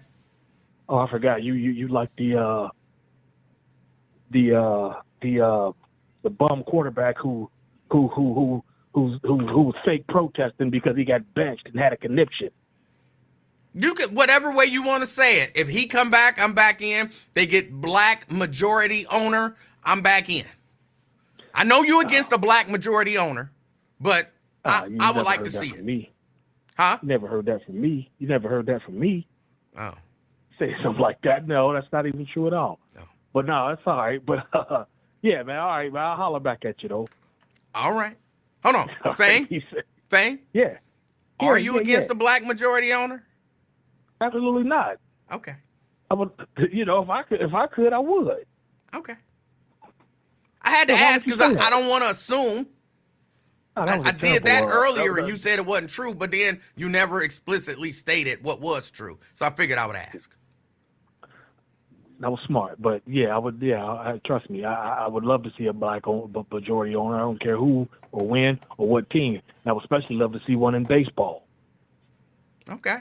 Speaker 3: Oh, I forgot you like the bum quarterback who was fake protesting because he got benched and had a conniption.
Speaker 1: You could whatever way you want to say it. If he come back, I'm back in. They get black majority owner, I'm back in. I know you against a black majority owner, but I would like to see it.
Speaker 3: Me.
Speaker 1: Huh?
Speaker 3: You never heard that from me. You never heard that from me.
Speaker 1: Oh.
Speaker 3: Say something like that. No, that's not even true at all.
Speaker 1: No.
Speaker 3: But no, that's all right. But yeah, man, all right, man. I'll holler back at you though.
Speaker 1: All right. Hold on. Fang? Fang?
Speaker 3: Yeah.
Speaker 1: Are you against the black majority owner?
Speaker 3: Absolutely not.
Speaker 1: Okay.
Speaker 3: I would, if I could, I would.
Speaker 1: Okay. I had to
Speaker 3: So why
Speaker 1: ask
Speaker 3: would you
Speaker 1: because
Speaker 3: say
Speaker 1: I
Speaker 3: that?
Speaker 1: don't want to assume.
Speaker 3: Oh, that was
Speaker 1: I
Speaker 3: a
Speaker 1: did that
Speaker 3: terrible,
Speaker 1: earlier, and you said it wasn't true, but then you never explicitly stated what was true. So I figured I would ask.
Speaker 3: That was smart, but yeah, I would. Yeah, trust me. I would love to see a black majority owner. I don't care who or when or what team. And I would especially love to see one in baseball.
Speaker 1: Okay.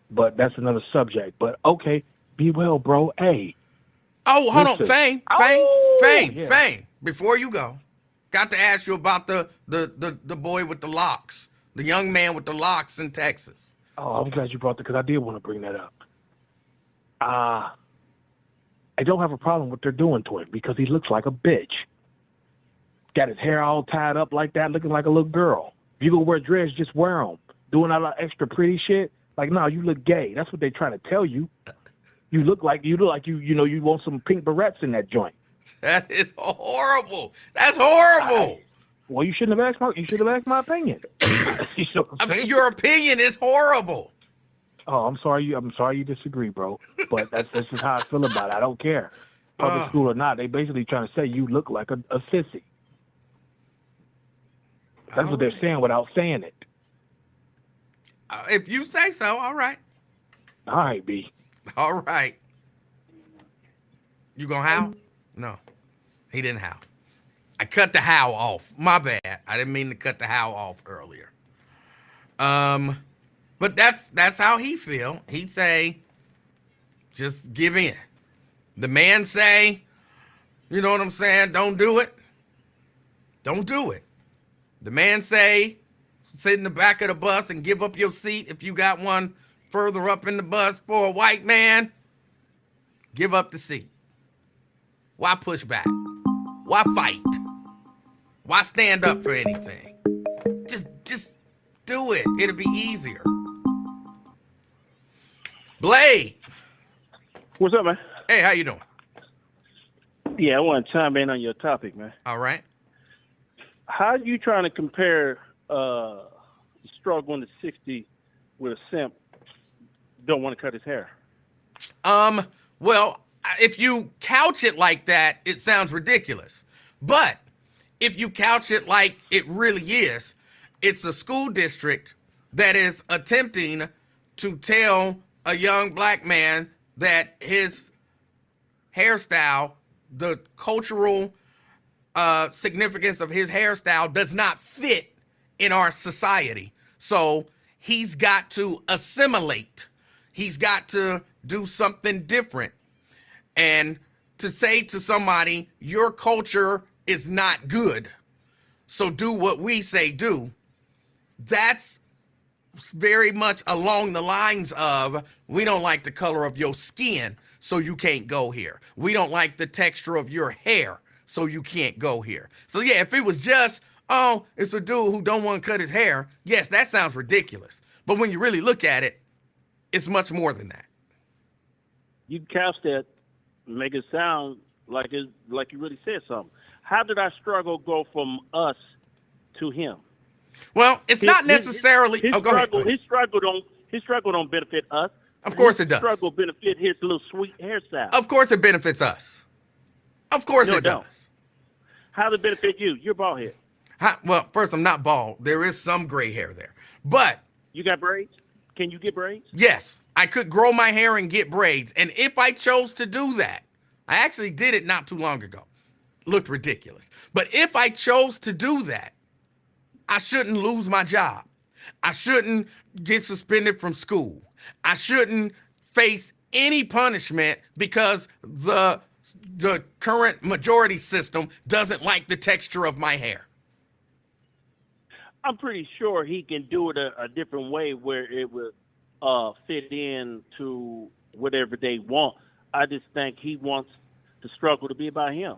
Speaker 3: But that's another subject. But okay, be well, bro. Hey.
Speaker 1: Oh, hold on,
Speaker 3: Listen.
Speaker 1: Fame.
Speaker 3: Yeah.
Speaker 1: Before you go, got to ask you about the boy with the locks, the young man with the locks in Texas.
Speaker 3: Oh, I'm glad you brought that because I did want to bring that up. I don't have a problem with what they're doing to him because he looks like a bitch. Got his hair all tied up like that, looking like a little girl. If you go wear dreads, just wear them. Doing all that extra pretty shit, like, no, you look gay. That's what they're trying to tell you. You look like you want some pink barrettes in that joint.
Speaker 1: That is horrible. That's horrible.
Speaker 3: Well, you shouldn't have asked my opinion.
Speaker 1: Your opinion is horrible.
Speaker 3: Oh, I'm sorry you disagree, bro. But that's just how I feel about it. I don't care. Public school or not, they basically trying to say you look like a sissy. That's what they're saying without saying it.
Speaker 1: If you say so, all right.
Speaker 3: All right, B.
Speaker 1: All right. You gonna howl? No, he didn't howl. I cut the howl off. My bad. I didn't mean to cut the howl off earlier. But that's how he feel. He say, just give in. The man say, you know what I'm saying? Don't do it. Don't do it. The man say, sit in the back of the bus and give up your seat if you got one further up in the bus for a white man. Give up the seat. Why push back? Why fight? Why stand up for anything? Just do it. It'll be easier. Blade.
Speaker 4: What's up, man?
Speaker 1: Hey, how you doing?
Speaker 4: Yeah, I want to chime in on your topic, man.
Speaker 1: All right.
Speaker 4: How are you trying to compare the struggle in the 60s with a simp don't want to cut his hair?
Speaker 1: Well, if you couch it like that, it sounds ridiculous. But if you couch it like it really is, it's a school district that is attempting to tell a young black man that his hairstyle, the cultural significance of his hairstyle does not fit in our society. So he's got to assimilate. He's got to do something different. And to say to somebody, your culture is not good, so do what we say do, that's very much along the lines of, we don't like the color of your skin, so you can't go here. We don't like the texture of your hair, so you can't go here. So yeah, if it was just, oh, it's a dude who don't want to cut his hair, yes, that sounds ridiculous. But when you really look at it, it's much more than that.
Speaker 4: You couch that, make it sound like you really said something. How did our struggle go from us to him?
Speaker 1: Well, it's not necessarily.
Speaker 4: His struggle don't benefit us.
Speaker 1: Of course it does.
Speaker 4: His struggle benefit his little sweet hairstyle.
Speaker 1: Of course it benefits us. Of course it does.
Speaker 4: How does it benefit you? You're bald head.
Speaker 1: Well, first, I'm not bald. There is some gray hair there. But
Speaker 4: you got braids? Can you get braids?
Speaker 1: Yes, I could grow my hair and get braids. And if I chose to do that, I actually did it not too long ago. Looked ridiculous. But if I chose to do that, I shouldn't lose my job. I shouldn't get suspended from school. I shouldn't face any punishment because the current majority system doesn't like the texture of my hair.
Speaker 4: I'm pretty sure he can do it a different way where it would fit in to whatever they want. I just think he wants the struggle to be about him.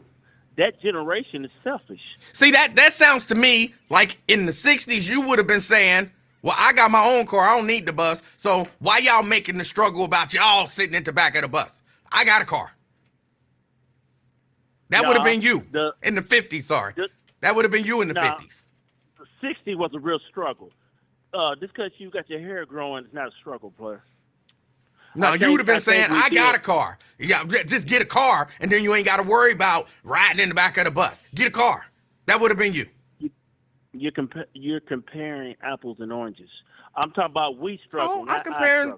Speaker 4: That generation is selfish.
Speaker 1: See, that sounds to me like in the 60s, you would have been saying, well, I got my own car. I don't need the bus. So why y'all making the struggle about y'all sitting at the back of the bus? I got a car. That would have been you in the 50s, sorry. That would have been you in the 50s.
Speaker 4: The 60s was a real struggle. Just because you got your hair growing is not a struggle, player.
Speaker 1: No, you would have been saying, I got a car. Yeah, just get a car, and then you ain't got to worry about riding in the back of the bus. Get a car. That would have been you.
Speaker 4: You're comparing apples and oranges. I'm talking about we struggle.
Speaker 1: I'm comparing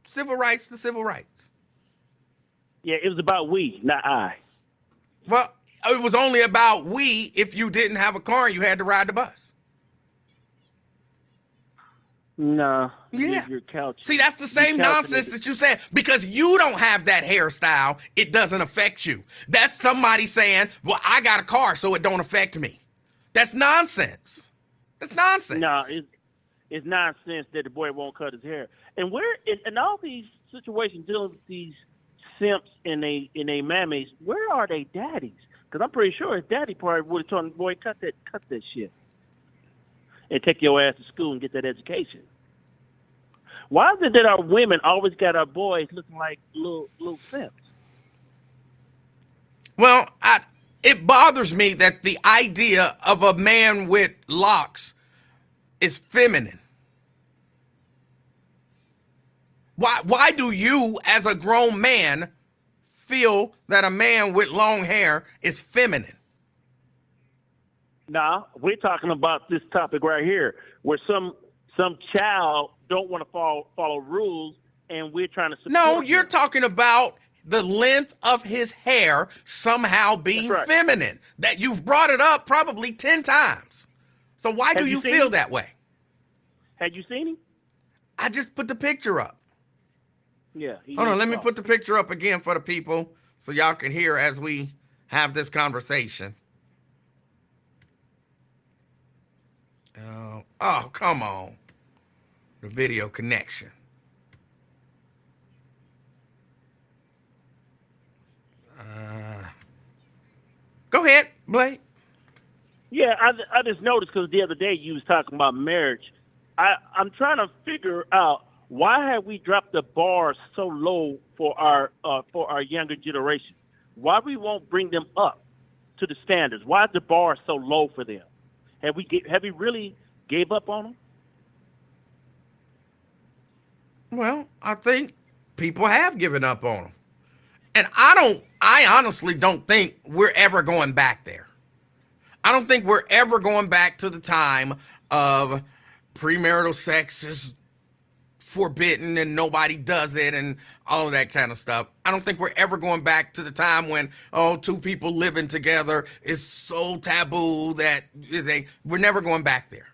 Speaker 1: civil rights to civil rights.
Speaker 4: Yeah, it was about we, not I.
Speaker 1: Well, it was only about we if you didn't have a car and you had to ride the bus.
Speaker 4: No.
Speaker 1: Yeah.
Speaker 4: Your couch.
Speaker 1: See, that's the same nonsense that you said. Because you don't have that hairstyle, it doesn't affect you. That's somebody saying, well, I got a car, so it don't affect me. That's nonsense. That's nonsense.
Speaker 4: No, it's nonsense that the boy won't cut his hair. And we're in all these situations dealing with these simps and they mammies, where are they daddies? Because I'm pretty sure his daddy probably would have told him, boy, cut that shit. And take your ass to school and get that education. Why is it that our women always got our boys looking like little simps?
Speaker 1: Well, it bothers me that the idea of a man with locks is feminine. Why do you, as a grown man, feel that a man with long hair is feminine?
Speaker 4: Nah, we're talking about this topic right here, where some child don't want to follow rules, and we're trying to support
Speaker 1: No, you're
Speaker 4: them.
Speaker 1: talking about the length of his hair somehow being
Speaker 4: That's right.
Speaker 1: feminine. That you've brought it up probably 10 times. So why do you
Speaker 4: seen
Speaker 1: feel
Speaker 4: him?
Speaker 1: that way?
Speaker 4: Had you seen him?
Speaker 1: I just put the picture up.
Speaker 4: Yeah.
Speaker 1: Hold on, let me put the picture up again for the people so y'all can hear as we have this conversation. Oh, come on. The video connection. Go ahead, Blake.
Speaker 4: Yeah, I just noticed because the other day you was talking about marriage. I'm trying to figure out why have we dropped the bar so low for our younger generation? Why we won't bring them up to the standards? Why is the bar so low for them? Have we really gave up on them?
Speaker 1: Well, I think people have given up on them. And I honestly don't think we're ever going back there. I don't think we're ever going back to the time of premarital sex is forbidden and nobody does it and all of that kind of stuff. I don't think we're ever going back to the time when, two people living together is so taboo that we're never going back there.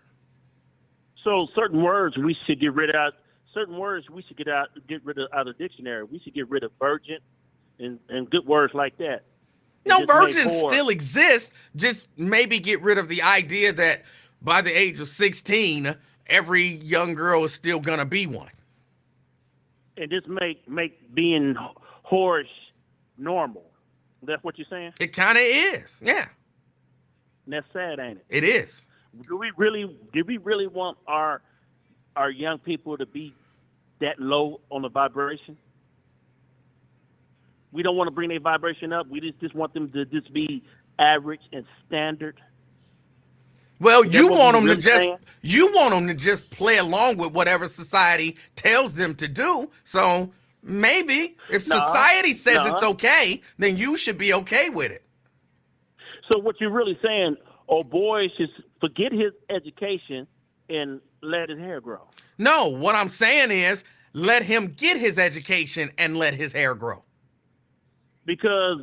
Speaker 4: So certain words we should get rid of. Certain words we should get rid of out of the dictionary. We should get rid of virgin and good words like that.
Speaker 1: No, virgins still exist. Just maybe get rid of the idea that by the age of 16, every young girl is still gonna be one.
Speaker 4: And just make being whorish normal. That's what you're saying?
Speaker 1: It kind of is, yeah.
Speaker 4: And that's sad, ain't it?
Speaker 1: It is.
Speaker 4: Do we really want our young people to be that low on the vibration? We don't want to bring their vibration up. We just want them to just be average and standard.
Speaker 1: Well, you want them to just play along with whatever society tells them to do. So maybe if society says it's okay, then you should be okay with it.
Speaker 4: So what you're really saying, boy should forget his education and let his hair grow.
Speaker 1: No, what I'm saying is let him get his education and let his hair grow.
Speaker 4: Because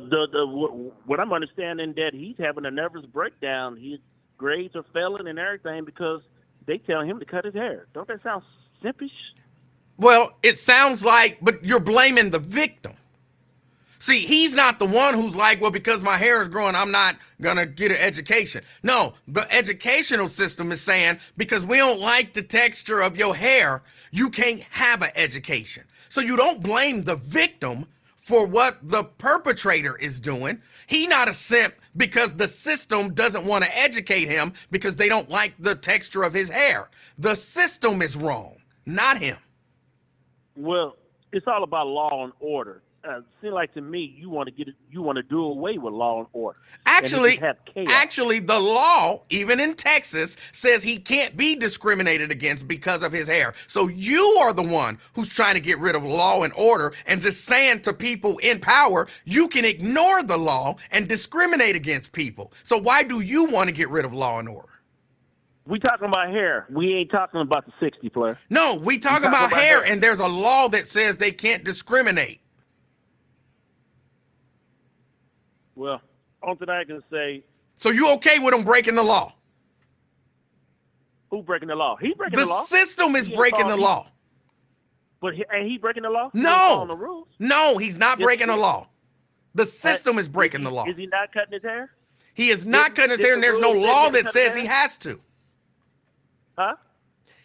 Speaker 4: what I'm understanding that he's having a nervous breakdown. His grades are failing and everything because they tell him to cut his hair. Don't that sound simpish?
Speaker 1: Well, it sounds like, but you're blaming the victim. See, he's not the one who's like, well, because my hair is growing, I'm not going to get an education. No, the educational system is saying, because we don't like the texture of your hair, you can't have an education. So you don't blame the victim for what the perpetrator is doing. He not a simp because the system doesn't want to educate him because they don't like the texture of his hair. The system is wrong, not him.
Speaker 4: Well, it's all about law and order. seems like to me you want to do away with law and order.
Speaker 1: Actually,
Speaker 4: and have chaos.
Speaker 1: actually, the law, even in Texas, says he can't be discriminated against because of his hair. So you are the one who's trying to get rid of law and order and just saying to people in power, you can ignore the law and discriminate against people. So why do you want to get rid of law and order?
Speaker 4: We talking about hair. We ain't talking about the 60 player.
Speaker 1: No, we talking about hair, and there's a law that says they can't discriminate.
Speaker 4: Well, on that I can say.
Speaker 1: So you okay with them breaking the law?
Speaker 4: Who breaking the law? He breaking the law.
Speaker 1: The system is breaking the law.
Speaker 4: But ain't he breaking the law?
Speaker 1: No.
Speaker 4: The rules?
Speaker 1: No, he's not breaking the law. The system is breaking the law.
Speaker 4: Is he not cutting his hair?
Speaker 1: He is not cutting his hair, and there's no law that says he has to.
Speaker 4: Huh?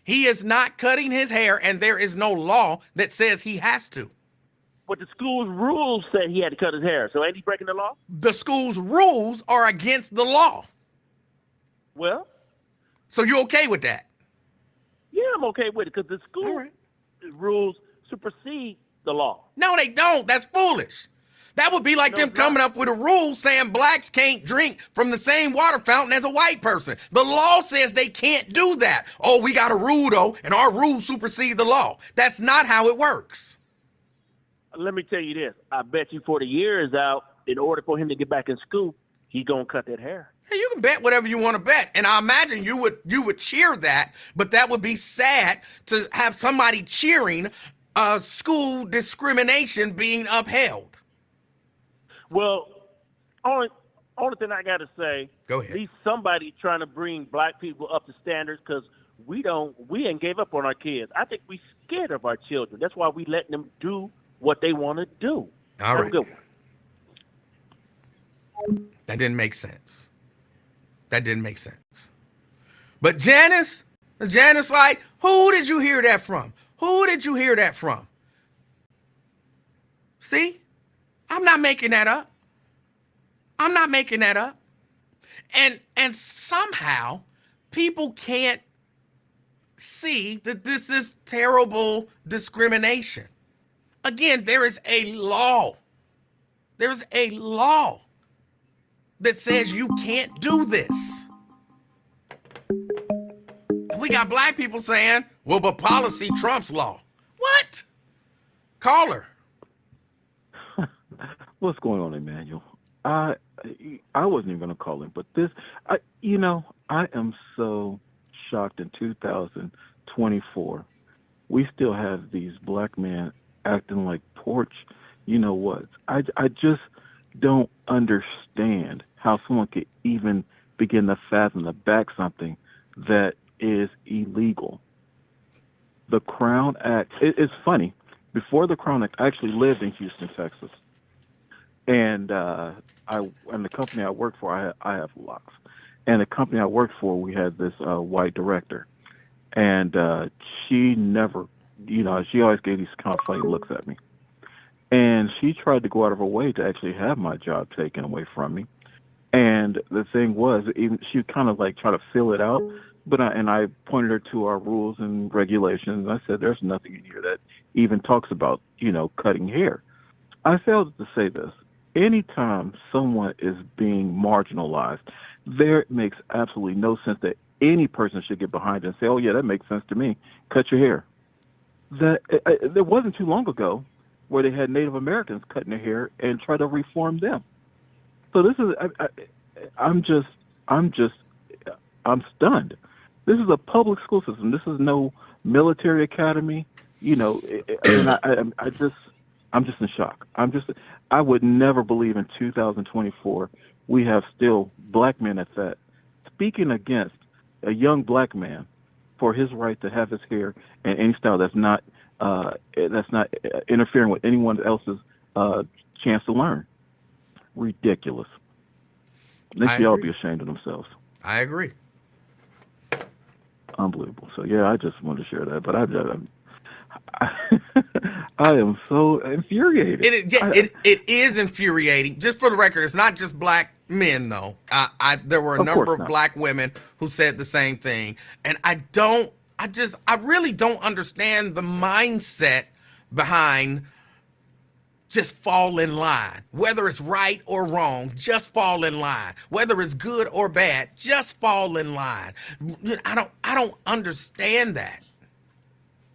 Speaker 1: He is not cutting his hair, and there is no law that says he has to.
Speaker 4: But the school's rules said he had to cut his hair, so ain't he breaking the law?
Speaker 1: The school's rules are against the law.
Speaker 4: Well,
Speaker 1: so you okay with that?
Speaker 4: Yeah, I'm okay with it because the school rules supersede the law.
Speaker 1: No, they don't. That's foolish. That would be like them coming up with a rule saying blacks can't drink from the same water fountain as a white person. The law says they can't do that. Oh, we got a rule though, and our rules supersede the law. That's not how it works.
Speaker 4: Let me tell you this. I bet you for the years out, in order for him to get back in school, he's going to cut that hair.
Speaker 1: Hey, you can bet whatever you want to bet. And I imagine you would cheer that, but that would be sad to have somebody cheering school discrimination being upheld.
Speaker 4: Well, only thing I got to say,
Speaker 1: go ahead.
Speaker 4: At least somebody trying to bring black people up to standards because we ain't gave up on our kids. I think we scared of our children. That's why we letting them do what they want to do.
Speaker 1: All right.
Speaker 4: Good one.
Speaker 1: That didn't make sense. That didn't make sense. But Janice, like, who did you hear that from? Who did you hear that from? See? I'm not making that up. I'm not making that up. And somehow people can't see that this is terrible discrimination. Again, there is a law. There is a law that says you can't do this. And we got black people saying, well, but policy trumps law. What? Caller.
Speaker 5: What's going on, Emanuel? I wasn't even going to call him, but this, I am so shocked in 2024. We still have these black men acting like porch, you know what? I just don't understand how someone could even begin to fathom to back something that is illegal. The Crown Act, it's funny. Before the Crown Act, I actually lived in Houston, Texas. And the company I worked for, I have locks. And the company I worked for, we had this white director. And she never, she always gave these kind of funny looks at me. And she tried to go out of her way to actually have my job taken away from me. And the thing was, even she kind of like try to fill it out. But I pointed her to our rules and regulations. I said, there's nothing in here that even talks about, cutting hair. I failed to say this. Anytime someone is being marginalized, there makes absolutely no sense that any person should get behind it and say, oh, yeah, that makes sense to me. Cut your hair. There wasn't too long ago where they had Native Americans cutting their hair and try to reform them. So this is, I'm stunned. This is a public school system. This is no military academy, and I'm just in shock. I would never believe in 2024 we have still black men at that speaking against a young black man for his right to have his hair in any style that's not interfering with anyone else's chance to learn. Ridiculous. They should all be ashamed of themselves.
Speaker 1: I agree.
Speaker 5: Unbelievable. So yeah, I just wanted to share that, but I am so infuriated.
Speaker 1: It is infuriating. Just for the record, it's not just black men though. There were a number of black women who said the same thing, and I really don't understand the mindset behind just fall in line. Whether it's right or wrong, just fall in line. Whether it's good or bad, just fall in line. I don't understand that.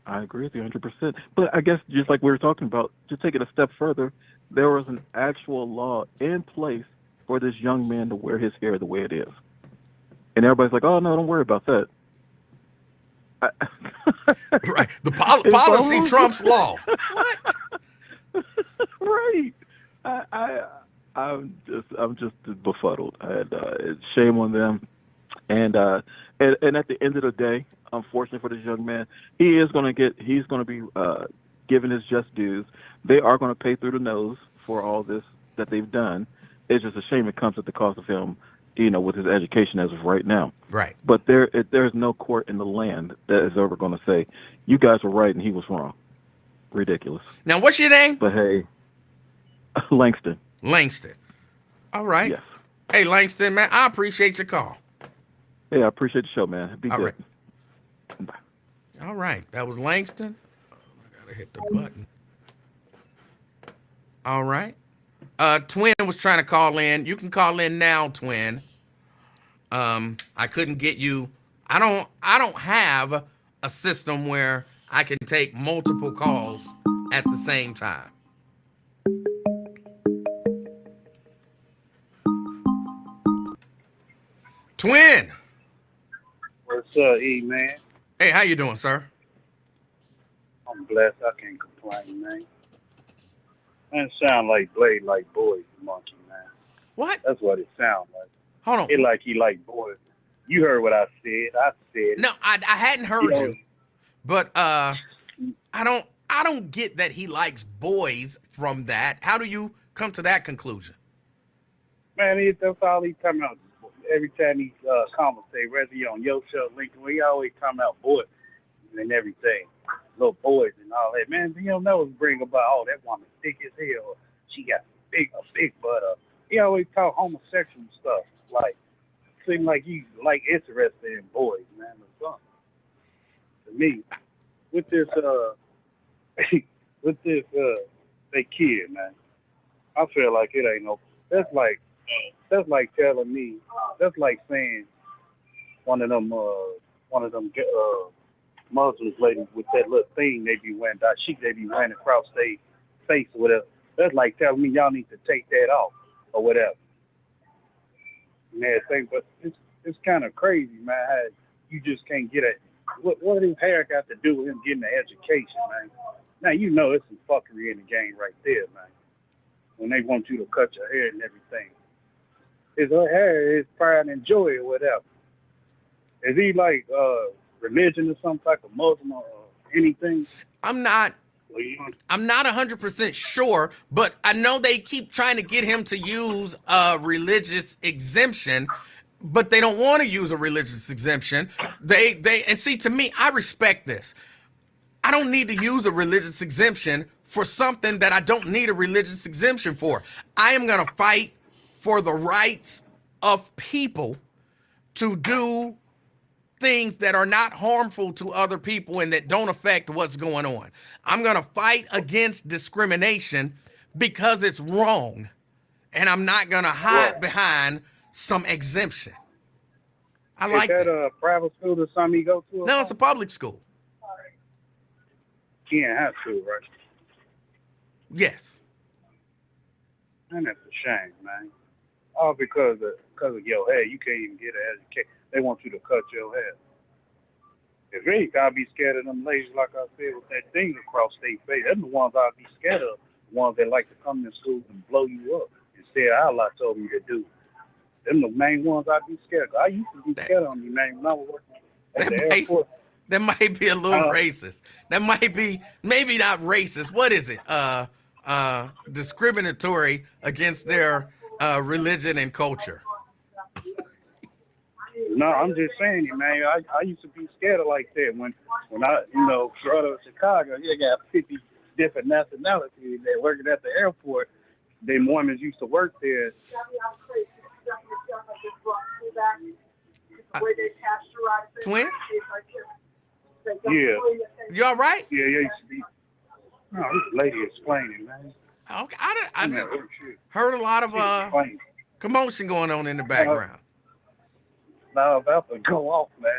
Speaker 5: I agree with you 100%. But I guess just like we were talking about, to take it a step further, there was an actual law in place for this young man to wear his hair the way it is. And everybody's like, oh, no, don't worry about that.
Speaker 1: Right. The policy trumps law. What?
Speaker 5: Right. I'm just befuddled. It's shame on them. And at the end of the day, unfortunately for this young man, he's going to be given his just dues. They are going to pay through the nose for all this that they've done. It's just a shame it comes at the cost of him, with his education as of right now.
Speaker 1: Right.
Speaker 5: But there's no court in the land that is ever going to say, you guys were right and he was wrong. Ridiculous.
Speaker 1: Now, what's your name?
Speaker 5: But hey, Langston.
Speaker 1: Langston. All right.
Speaker 5: Yes.
Speaker 1: Hey, Langston, man, I appreciate your call.
Speaker 5: Hey, I appreciate the show, man. Be
Speaker 1: All
Speaker 5: good.
Speaker 1: right.
Speaker 5: Bye.
Speaker 1: All right. That was Langston. I got to hit the button. All right. Twin was trying to call in. You can call in now, Twin. I couldn't get you. I don't have a system where I can take multiple calls at the same time. Twin.
Speaker 6: What's up, E, man?
Speaker 1: Hey, how you doing, sir?
Speaker 6: I'm blessed. I can't complain, man. Man, it sound like Blade like boys, monkey, man.
Speaker 1: What?
Speaker 6: That's what it sounds like.
Speaker 1: Hold on.
Speaker 6: It like he like boys. You heard what I said. I said.
Speaker 1: No, I hadn't heard you. But I don't get that he likes boys from that. How do you come to that conclusion?
Speaker 6: Man, that's all he talking about. Every time he conversate, whether he on your show, Lincoln, he always talking about boys and everything, little boys and all that. Man, you don't know bring about, oh, that woman thick as hell, or she got a big butt. He always talk homosexual stuff. Like, seem like he like interested in boys, man, or something. To me, with this they kid, man. I feel like it ain't no. That's like telling me. That's like saying one of them Muslims ladies with that little thing they be wearing, that sheet they be wearing across their face or whatever. That's like telling me y'all need to take that off or whatever. Man, but it's kind of crazy, man. How you just can't get it. What his hair got to do with him getting an education, man? Now you know it's some fuckery in the game right there, man. When they want you to cut your hair and everything. His hair is pride and joy or whatever. Is he like religion or some type of Muslim or anything?
Speaker 1: I'm not 100% sure, but I know they keep trying to get him to use a religious exemption, but they don't want to use a religious exemption. And see, to me, I respect this. I don't need to use a religious exemption for something that I don't need a religious exemption for. I am going to fight for the rights of people to do things that are not harmful to other people and that don't affect what's going on. I'm going to fight against discrimination because it's wrong. And I'm not going to hide behind some exemption. I like that.
Speaker 6: Is that a private school or something you go to?
Speaker 1: No, it's a public school.
Speaker 6: He ain't have to, right?
Speaker 1: Yes.
Speaker 6: Man, that's a shame, man. All because of your hair. You can't even get an education. They want you to cut your hair. If really, I'd be scared of them ladies, like I said, with that thing across their face. They're the ones I'd be scared of. The ones that like to come to school and blow you up and say Allah told me to do. Them the main ones I'd be scared of. I used to be scared of them, man, when I was working at the airport.
Speaker 1: That might be a little racist. That might be maybe not racist. What is it? Discriminatory against their religion and culture.
Speaker 6: No, I'm just saying it, man. I used to be scared of like that when I, grew up in Chicago. You got 50 different nationalities that working at the airport. They Mormons used to work there.
Speaker 1: Twin?
Speaker 6: Yeah.
Speaker 1: You all right?
Speaker 6: Yeah, used to be. No, this lady explaining, man.
Speaker 1: Okay, I just
Speaker 6: Oh, shit.
Speaker 1: heard a lot of
Speaker 6: She was playing.
Speaker 1: commotion going on in the background.
Speaker 6: Now about to go off, man.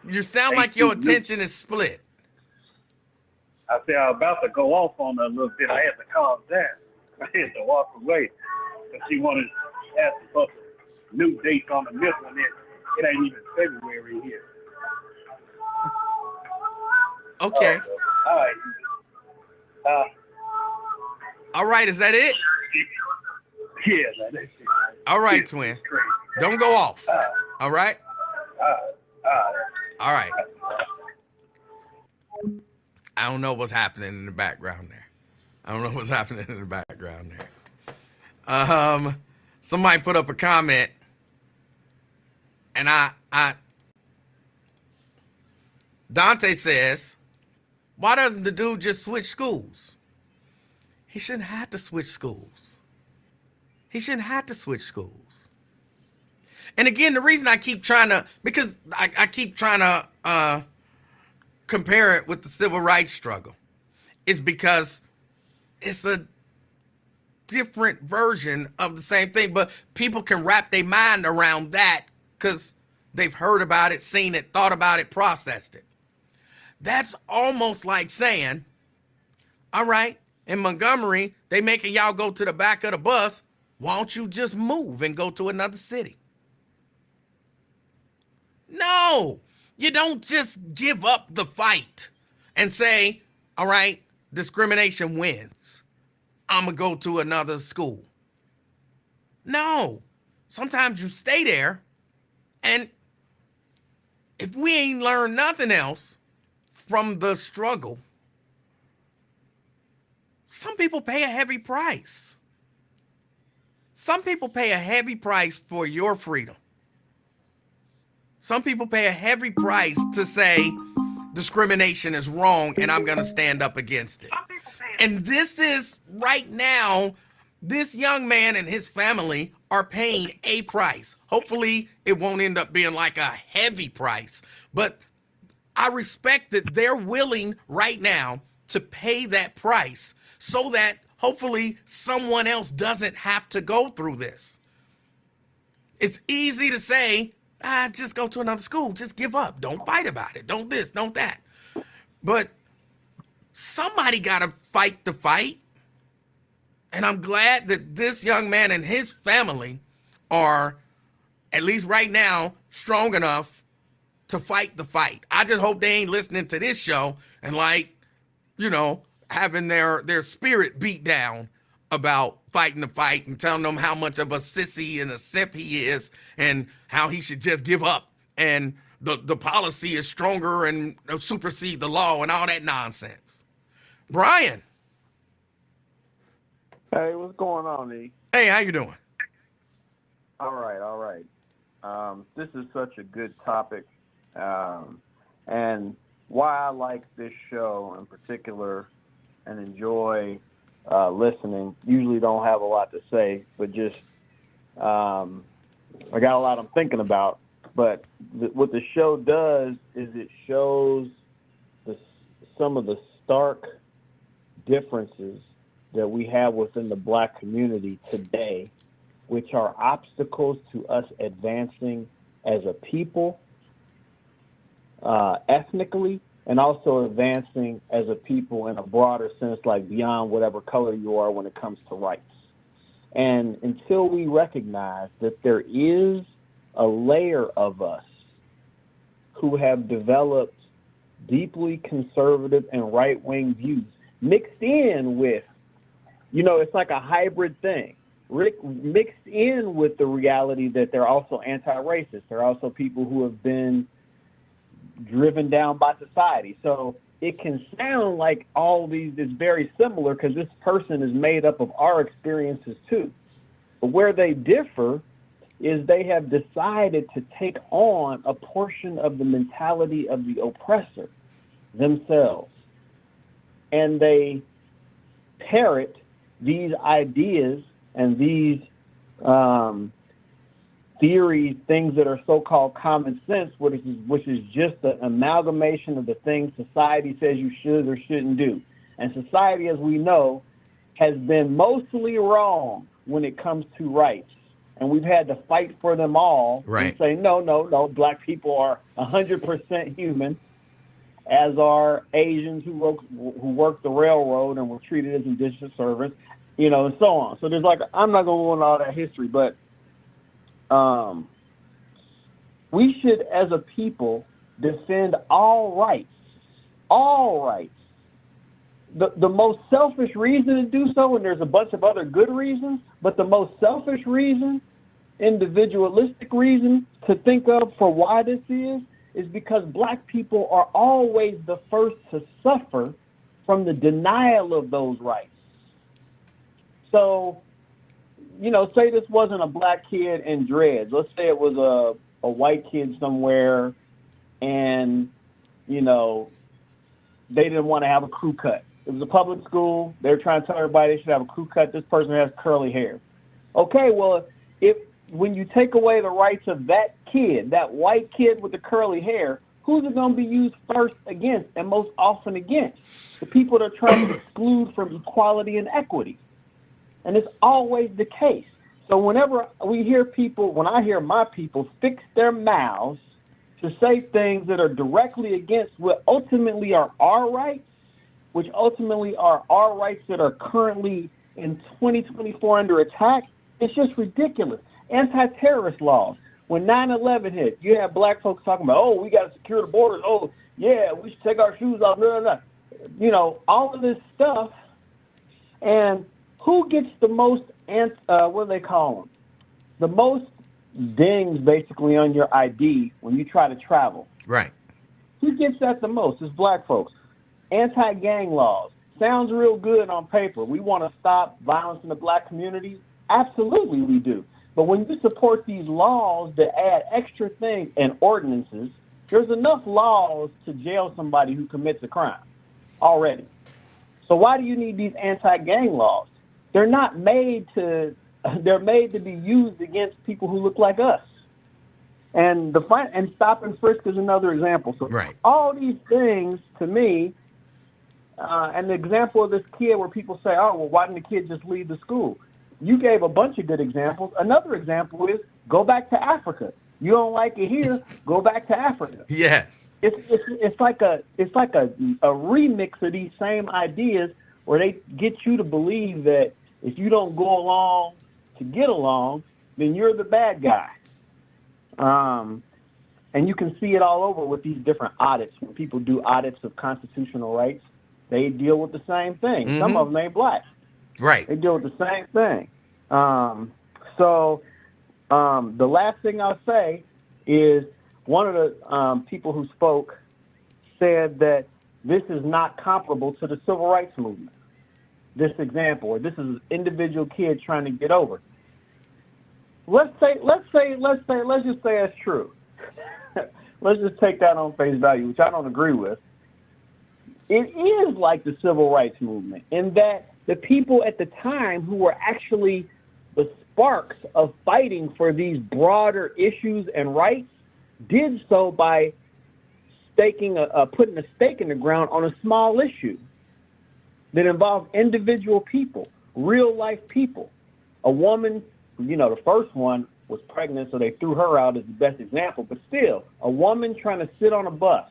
Speaker 1: You sound
Speaker 6: They
Speaker 1: like your
Speaker 6: too new.
Speaker 1: attention is split.
Speaker 6: I said I was about to go off on her a little bit. I had to calm down. I had to walk away because she wanted to ask for new dates on the missile, and it ain't even February yet.
Speaker 1: Okay.
Speaker 6: All right.
Speaker 1: All right, is that it?
Speaker 6: Yeah, man, that's it.
Speaker 1: All right,
Speaker 6: It's
Speaker 1: twin.
Speaker 6: crazy.
Speaker 1: Don't go off. All right?
Speaker 6: Uh,
Speaker 1: All right. I don't know what's happening in the background there. Somebody put up a comment, and Dante says, why doesn't the dude just switch schools? He shouldn't have to switch schools. And again, the reason I keep trying to, because I keep trying to compare it with the civil rights struggle, is because it's a different version of the same thing, but people can wrap their mind around that because they've heard about it, seen it, thought about it, processed it. That's almost like saying, all right, in Montgomery, they making y'all go to the back of the bus. Why don't you just move and go to another city? No, you don't just give up the fight and say, all right, discrimination wins. I'm going to go to another school. No, sometimes you stay there, and if we ain't learned nothing else from the struggle, some people pay a heavy price. Some people pay a heavy price for your freedom. Some people pay a heavy price to say discrimination is wrong and I'm going to stand up against it. And this is right now, this young man and his family are paying a price. Hopefully it won't end up being like a heavy price, but I respect that they're willing right now to pay that price so that hopefully someone else doesn't have to go through this. It's easy to say, just go to another school, just give up, don't fight about it, don't this, don't that. But somebody got to fight the fight. And I'm glad that this young man and his family are, at least right now, strong enough to fight the fight. I just hope they ain't listening to this show and having their spirit beat down about fighting the fight and telling them how much of a sissy and a simp he is and how he should just give up and the policy is stronger and supersede the law and all that nonsense. Brian.
Speaker 7: Hey, what's going on, E?
Speaker 1: Hey, how you doing?
Speaker 7: All right. This is such a good topic, and why I like this show in particular and enjoy listening. Usually don't have a lot to say, but just I got a lot I'm thinking about. But what the show does is it shows some of the stark differences that we have within the Black community today, which are obstacles to us advancing as a people, ethnically, and also advancing as a people in a broader sense, like beyond whatever color you are when it comes to rights. And until we recognize that there is a layer of us who have developed deeply conservative and right-wing views mixed in with, it's like a hybrid thing, mixed in with the reality that they're also anti-racist. They're also people who have been driven down by society. So it can sound like all these is very similar because this person is made up of our experiences too. But where they differ is they have decided to take on a portion of the mentality of the oppressor themselves. And they parrot these ideas and these theories, things that are so-called common sense, which is just an amalgamation of the things society says you should or shouldn't do. And society, as we know, has been mostly wrong when it comes to rights. And we've had to fight for them all and say, no, black people are 100% human, as are Asians who work the railroad and were treated as indentured servants, and so on. So there's I'm not going to go into all that history, but we should, as a people, defend all rights. All rights. The most selfish reason to do so, and there's a bunch of other good reasons, but the most selfish reason, individualistic reason to think of for why this is because black people are always the first to suffer from the denial of those rights. So, say this wasn't a black kid in dreads. Let's say it was a white kid somewhere and, they didn't want to have a crew cut. It was a public school. They were trying to tell everybody they should have a crew cut. This person has curly hair. Okay, well, when you take away the rights of that kid, that white kid with the curly hair, who's it going to be used first against and most often against? The people that are trying to exclude from equality and equity. And it's always the case. So whenever we hear people, when I hear my people fix their mouths to say things that are directly against what ultimately are our rights, which ultimately are our rights that are currently in 2024 under attack, it's just ridiculous. Anti-terrorist laws. When 9/11 hit, you have black folks talking about, we got to secure the borders. Oh, yeah, we should take our shoes off. No. All of this stuff. And who gets the most, what do they call them? The most dings, basically, on your ID when you try to travel.
Speaker 1: Right.
Speaker 7: Who gets that the most? It's black folks. Anti-gang laws. Sounds real good on paper. We want to stop violence in the black community. Absolutely we do. But when you support these laws that add extra things and ordinances, there's enough laws to jail somebody who commits a crime already. So why do you need these anti-gang laws? They're not made to, they're made to be used against people who look like us. And stop and frisk is another example. So all these things, to me, and the example of this kid where people say, why didn't the kid just leave the school? You gave a bunch of good examples. Another example is go back to Africa. You don't like it here, go back to Africa.
Speaker 1: Yes.
Speaker 7: It's like a remix of these same ideas where they get you to believe that if you don't go along to get along, then you're the bad guy. And you can see it all over with these different audits. When people do audits of constitutional rights, they deal with the same thing. Mm-hmm. Some of them ain't black.
Speaker 1: Right.
Speaker 7: They deal with the same thing. So the last thing I'll say is one of the people who spoke said that this is not comparable to the civil rights movement. This example, or this is an individual kid trying to get over. Let's just say that's true. Let's just take that on face value, which I don't agree with. It is like the civil rights movement in that the people at the time who were actually the sparks of fighting for these broader issues and rights did so by putting a stake in the ground on a small issue that involved individual people, real life people. A woman, the first one was pregnant, so they threw her out as the best example, but still, a woman trying to sit on a bus.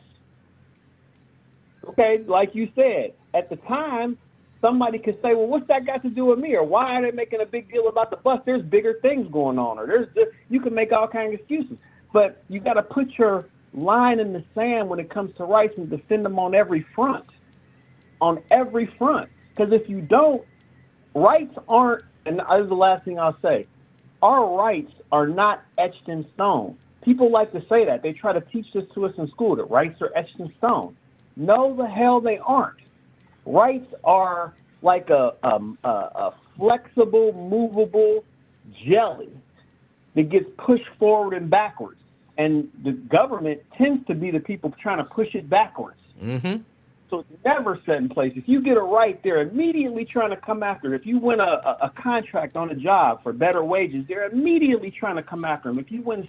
Speaker 7: Okay, like you said, at the time, somebody could say, well, what's that got to do with me? Or why are they making a big deal about the bus? There's bigger things going on. Or you can make all kinds of excuses. But you got to put your line in the sand when it comes to rights and defend them on every front. On every front. Because if you don't, rights aren't, and this is the last thing I'll say, our rights are not etched in stone. People like to say that. They try to teach this to us in school, that rights are etched in stone. No, the hell they aren't. Rights are like a flexible, movable jelly that gets pushed forward and backwards. And the government tends to be the people trying to push it backwards.
Speaker 1: Mm-hmm.
Speaker 7: So it's never set in place. If you get a right, they're immediately trying to come after it. If you win a contract on a job for better wages, they're immediately trying to come after them. If you win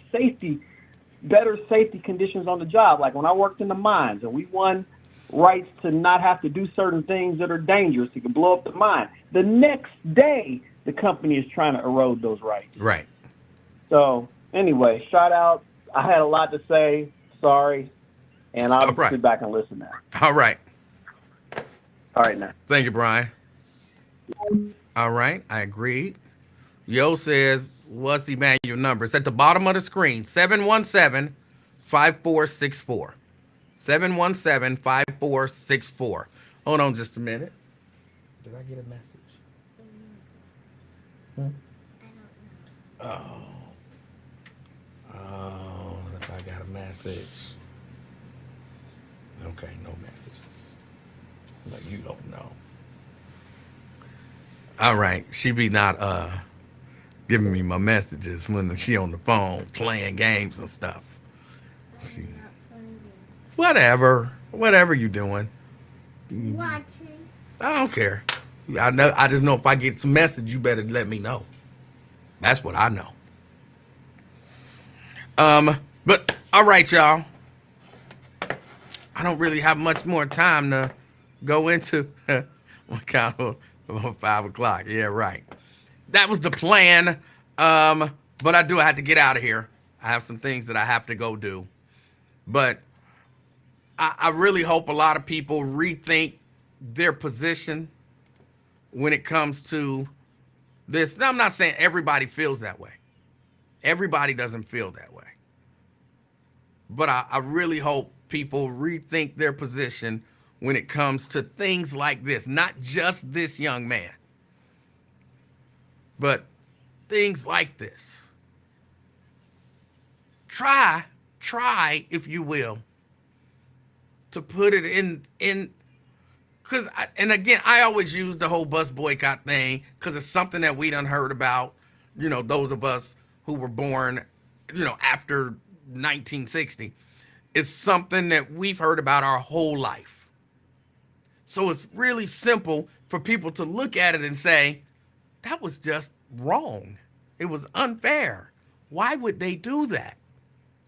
Speaker 7: better safety conditions on the job, like when I worked in the mines and we won rights to not have to do certain things that are dangerous. It can blow up the mine. The next day, the company is trying to erode those rights.
Speaker 1: Right.
Speaker 7: So anyway, shout out. I had a lot to say. Sorry. And I'll
Speaker 1: All right.
Speaker 7: sit back and listen now.
Speaker 1: All right.
Speaker 7: All right, now.
Speaker 1: Thank you, Brian. All right. I agree. Yo says, what's Emanuel number? It's at the bottom of the screen. 717-5464. 717-5464. Hold on just a minute. Did I get a message? Oh. Oh, if I got a message. Okay, no messages. But you don't know. All right. She be not giving me my messages when she on the phone playing games and stuff. She, whatever you doing.
Speaker 8: Watching.
Speaker 1: I don't care. I just know if I get some message, you better let me know. That's what I know. But all right, y'all. I don't really have much more time to go into what kind of 5 o'clock. Yeah, right. That was the plan. But I have to get out of here. I have some things that I have to go do. But I really hope a lot of people rethink their position when it comes to this. Now, I'm not saying everybody feels that way. Everybody doesn't feel that way. But I really hope people rethink their position when it comes to things like this. Not just this young man, but things like this. Try, if you will, to put it in because, and again, I always use the whole bus boycott thing because it's something that we done heard about, those of us who were born, after 1960. It's something that we've heard about our whole life. So it's really simple for people to look at it and say, that was just wrong. It was unfair. Why would they do that?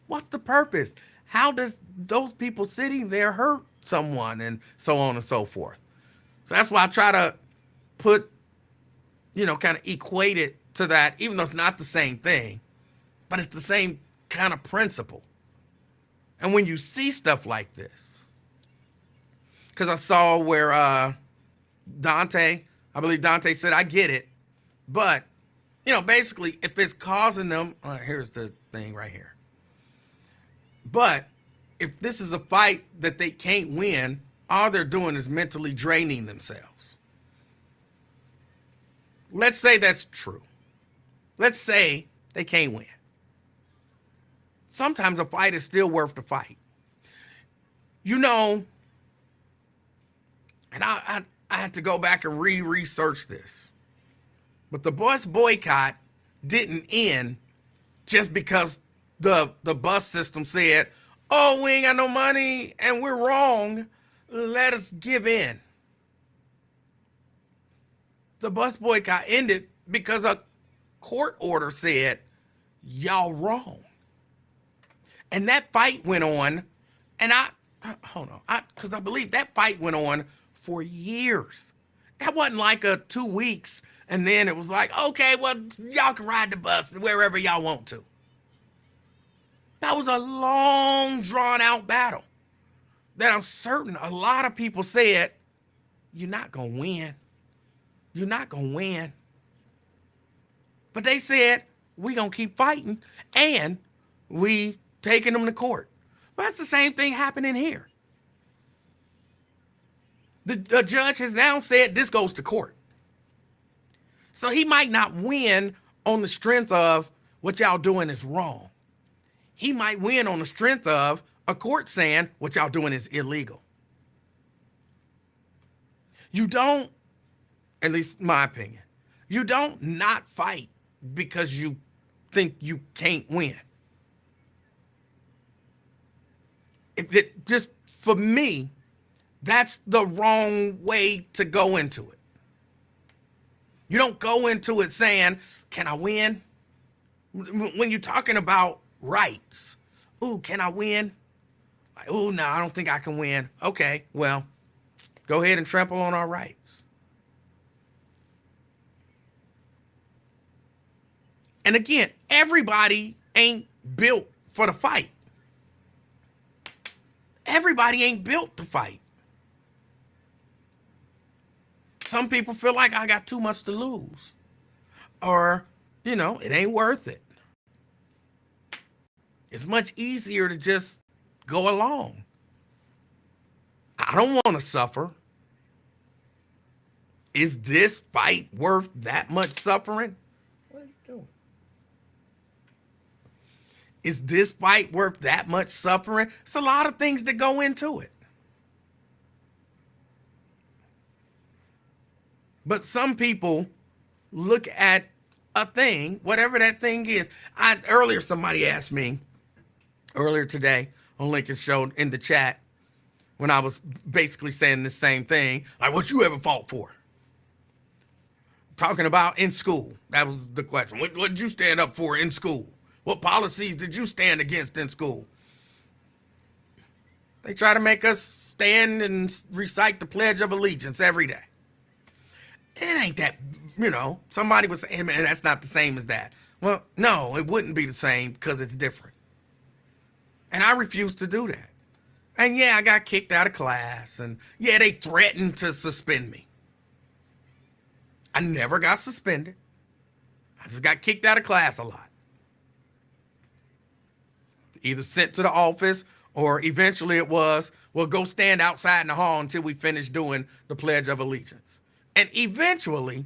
Speaker 1: What's the purpose? How does those people sitting there hurt someone, and so on and so forth? So that's why I try to put, kind of equate it to that, even though it's not the same thing, but it's the same kind of principle. And when you see stuff like this, because I saw where I believe Dante said, I get it, but, basically, if it's causing them, here's the thing right here. But if this is a fight that they can't win, all they're doing is mentally draining themselves. Let's say that's true. Let's say they can't win. Sometimes a fight is still worth the fight. And I had to go back and research this. But the bus boycott didn't end just because the bus system said, oh, we ain't got no money and we're wrong. Let us give in. The bus boycott ended because a court order said, y'all wrong. And that fight went on, and because I believe that fight went on for years. That wasn't like 2 weeks, and then it was like, okay, well, y'all can ride the bus wherever y'all want to. That was a long, drawn-out battle that I'm certain a lot of people said, you're not going to win. You're not going to win. But they said, we're going to keep fighting, and we taking them to court. Well, that's the same thing happening here. The judge has now said this goes to court. So he might not win on the strength of what y'all doing is wrong. He might win on the strength of a court saying what y'all doing is illegal. You don't, at least my opinion, you don't not fight because you think you can't win. Just for me, that's the wrong way to go into it. You don't go into it saying, can I win? When you're talking about rights, ooh, can I win? Like, oh, no, I don't think I can win. Okay, well, go ahead and trample on our rights. And again, everybody ain't built for the fight. Everybody ain't built to fight. Some people feel like I got too much to lose. Or, it ain't worth it. It's much easier to just go along. I don't want to suffer. Is this fight worth that much suffering? What are you doing? Is this fight worth that much suffering? It's a lot of things that go into it. But some people look at a thing, whatever that thing is. Earlier, somebody asked me, earlier today on Lincoln's show in the chat, when I was basically saying the same thing, like, what you ever fought for? Talking about in school. That was the question. What did you stand up for in school? What policies did you stand against in school? They try to make us stand and recite the Pledge of Allegiance every day. It ain't that, somebody was saying, man, that's not the same as that. Well, no, it wouldn't be the same because it's different. And I refuse to do that. And yeah, I got kicked out of class. And yeah, they threatened to suspend me. I never got suspended. I just got kicked out of class a lot. Either sent to the office or eventually it was, well, go stand outside in the hall until we finish doing the Pledge of Allegiance. And eventually,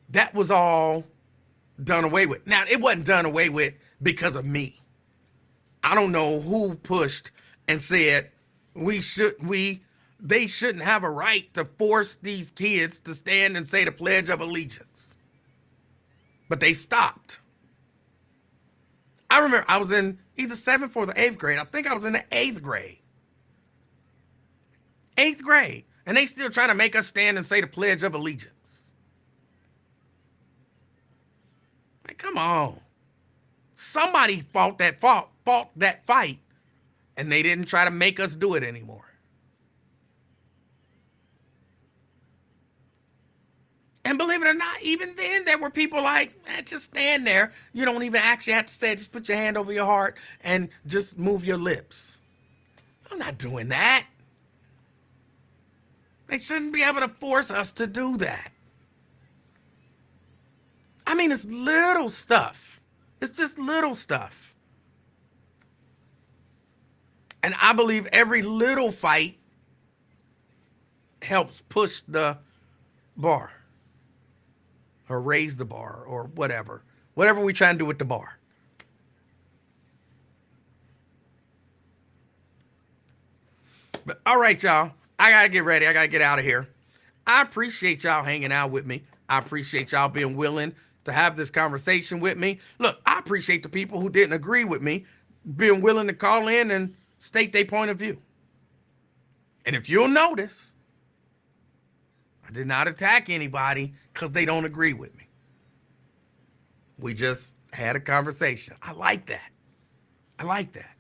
Speaker 1: that was all done away with. Now, it wasn't done away with because of me. I don't know who pushed and said they shouldn't have a right to force these kids to stand and say the Pledge of Allegiance. But they stopped. I remember I was in either 7th or the 8th grade. I think I was in the 8th grade. 8th grade. And they still trying to make us stand and say the Pledge of Allegiance. Like, come on. Somebody fought that fight, and they didn't try to make us do it anymore. And believe it or not, even then, there were people like, just stand there. You don't even actually have to say it. Just put your hand over your heart and just move your lips. I'm not doing that. They shouldn't be able to force us to do that. I mean, it's little stuff. It's just little stuff. And I believe every little fight helps push the bar or raise the bar or whatever we try and do with the bar. But all right, y'all. I got to get ready. I got to get out of here. I appreciate y'all hanging out with me. I appreciate y'all being willing to have this conversation with me. Look, I appreciate the people who didn't agree with me being willing to call in and state their point of view. And if you'll notice, I did not attack anybody because they don't agree with me. We just had a conversation. I like that. I like that.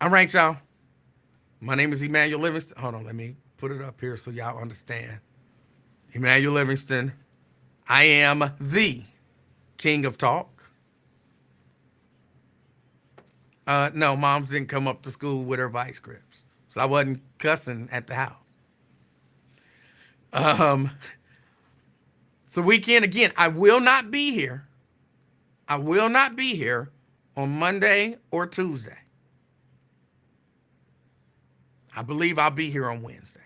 Speaker 1: All right, y'all. My name is Emanuel Livingston. Hold on, let me put it up here so y'all understand. Emanuel Livingston. I am the king of talk. No, mom didn't come up to school with her vice grips, so I wasn't cussing at the house. So weekend, again, I will not be here. I will not be here on Monday or Tuesday. I believe I'll be here on Wednesday,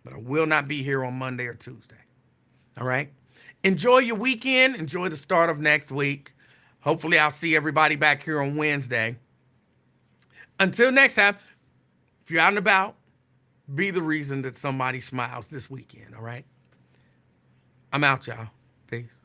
Speaker 1: but I will not be here on Monday or Tuesday. All right? Enjoy your weekend. Enjoy the start of next week. Hopefully I'll see everybody back here on Wednesday. Until next time, if you're out and about, be the reason that somebody smiles this weekend, all right? I'm out, y'all. Peace.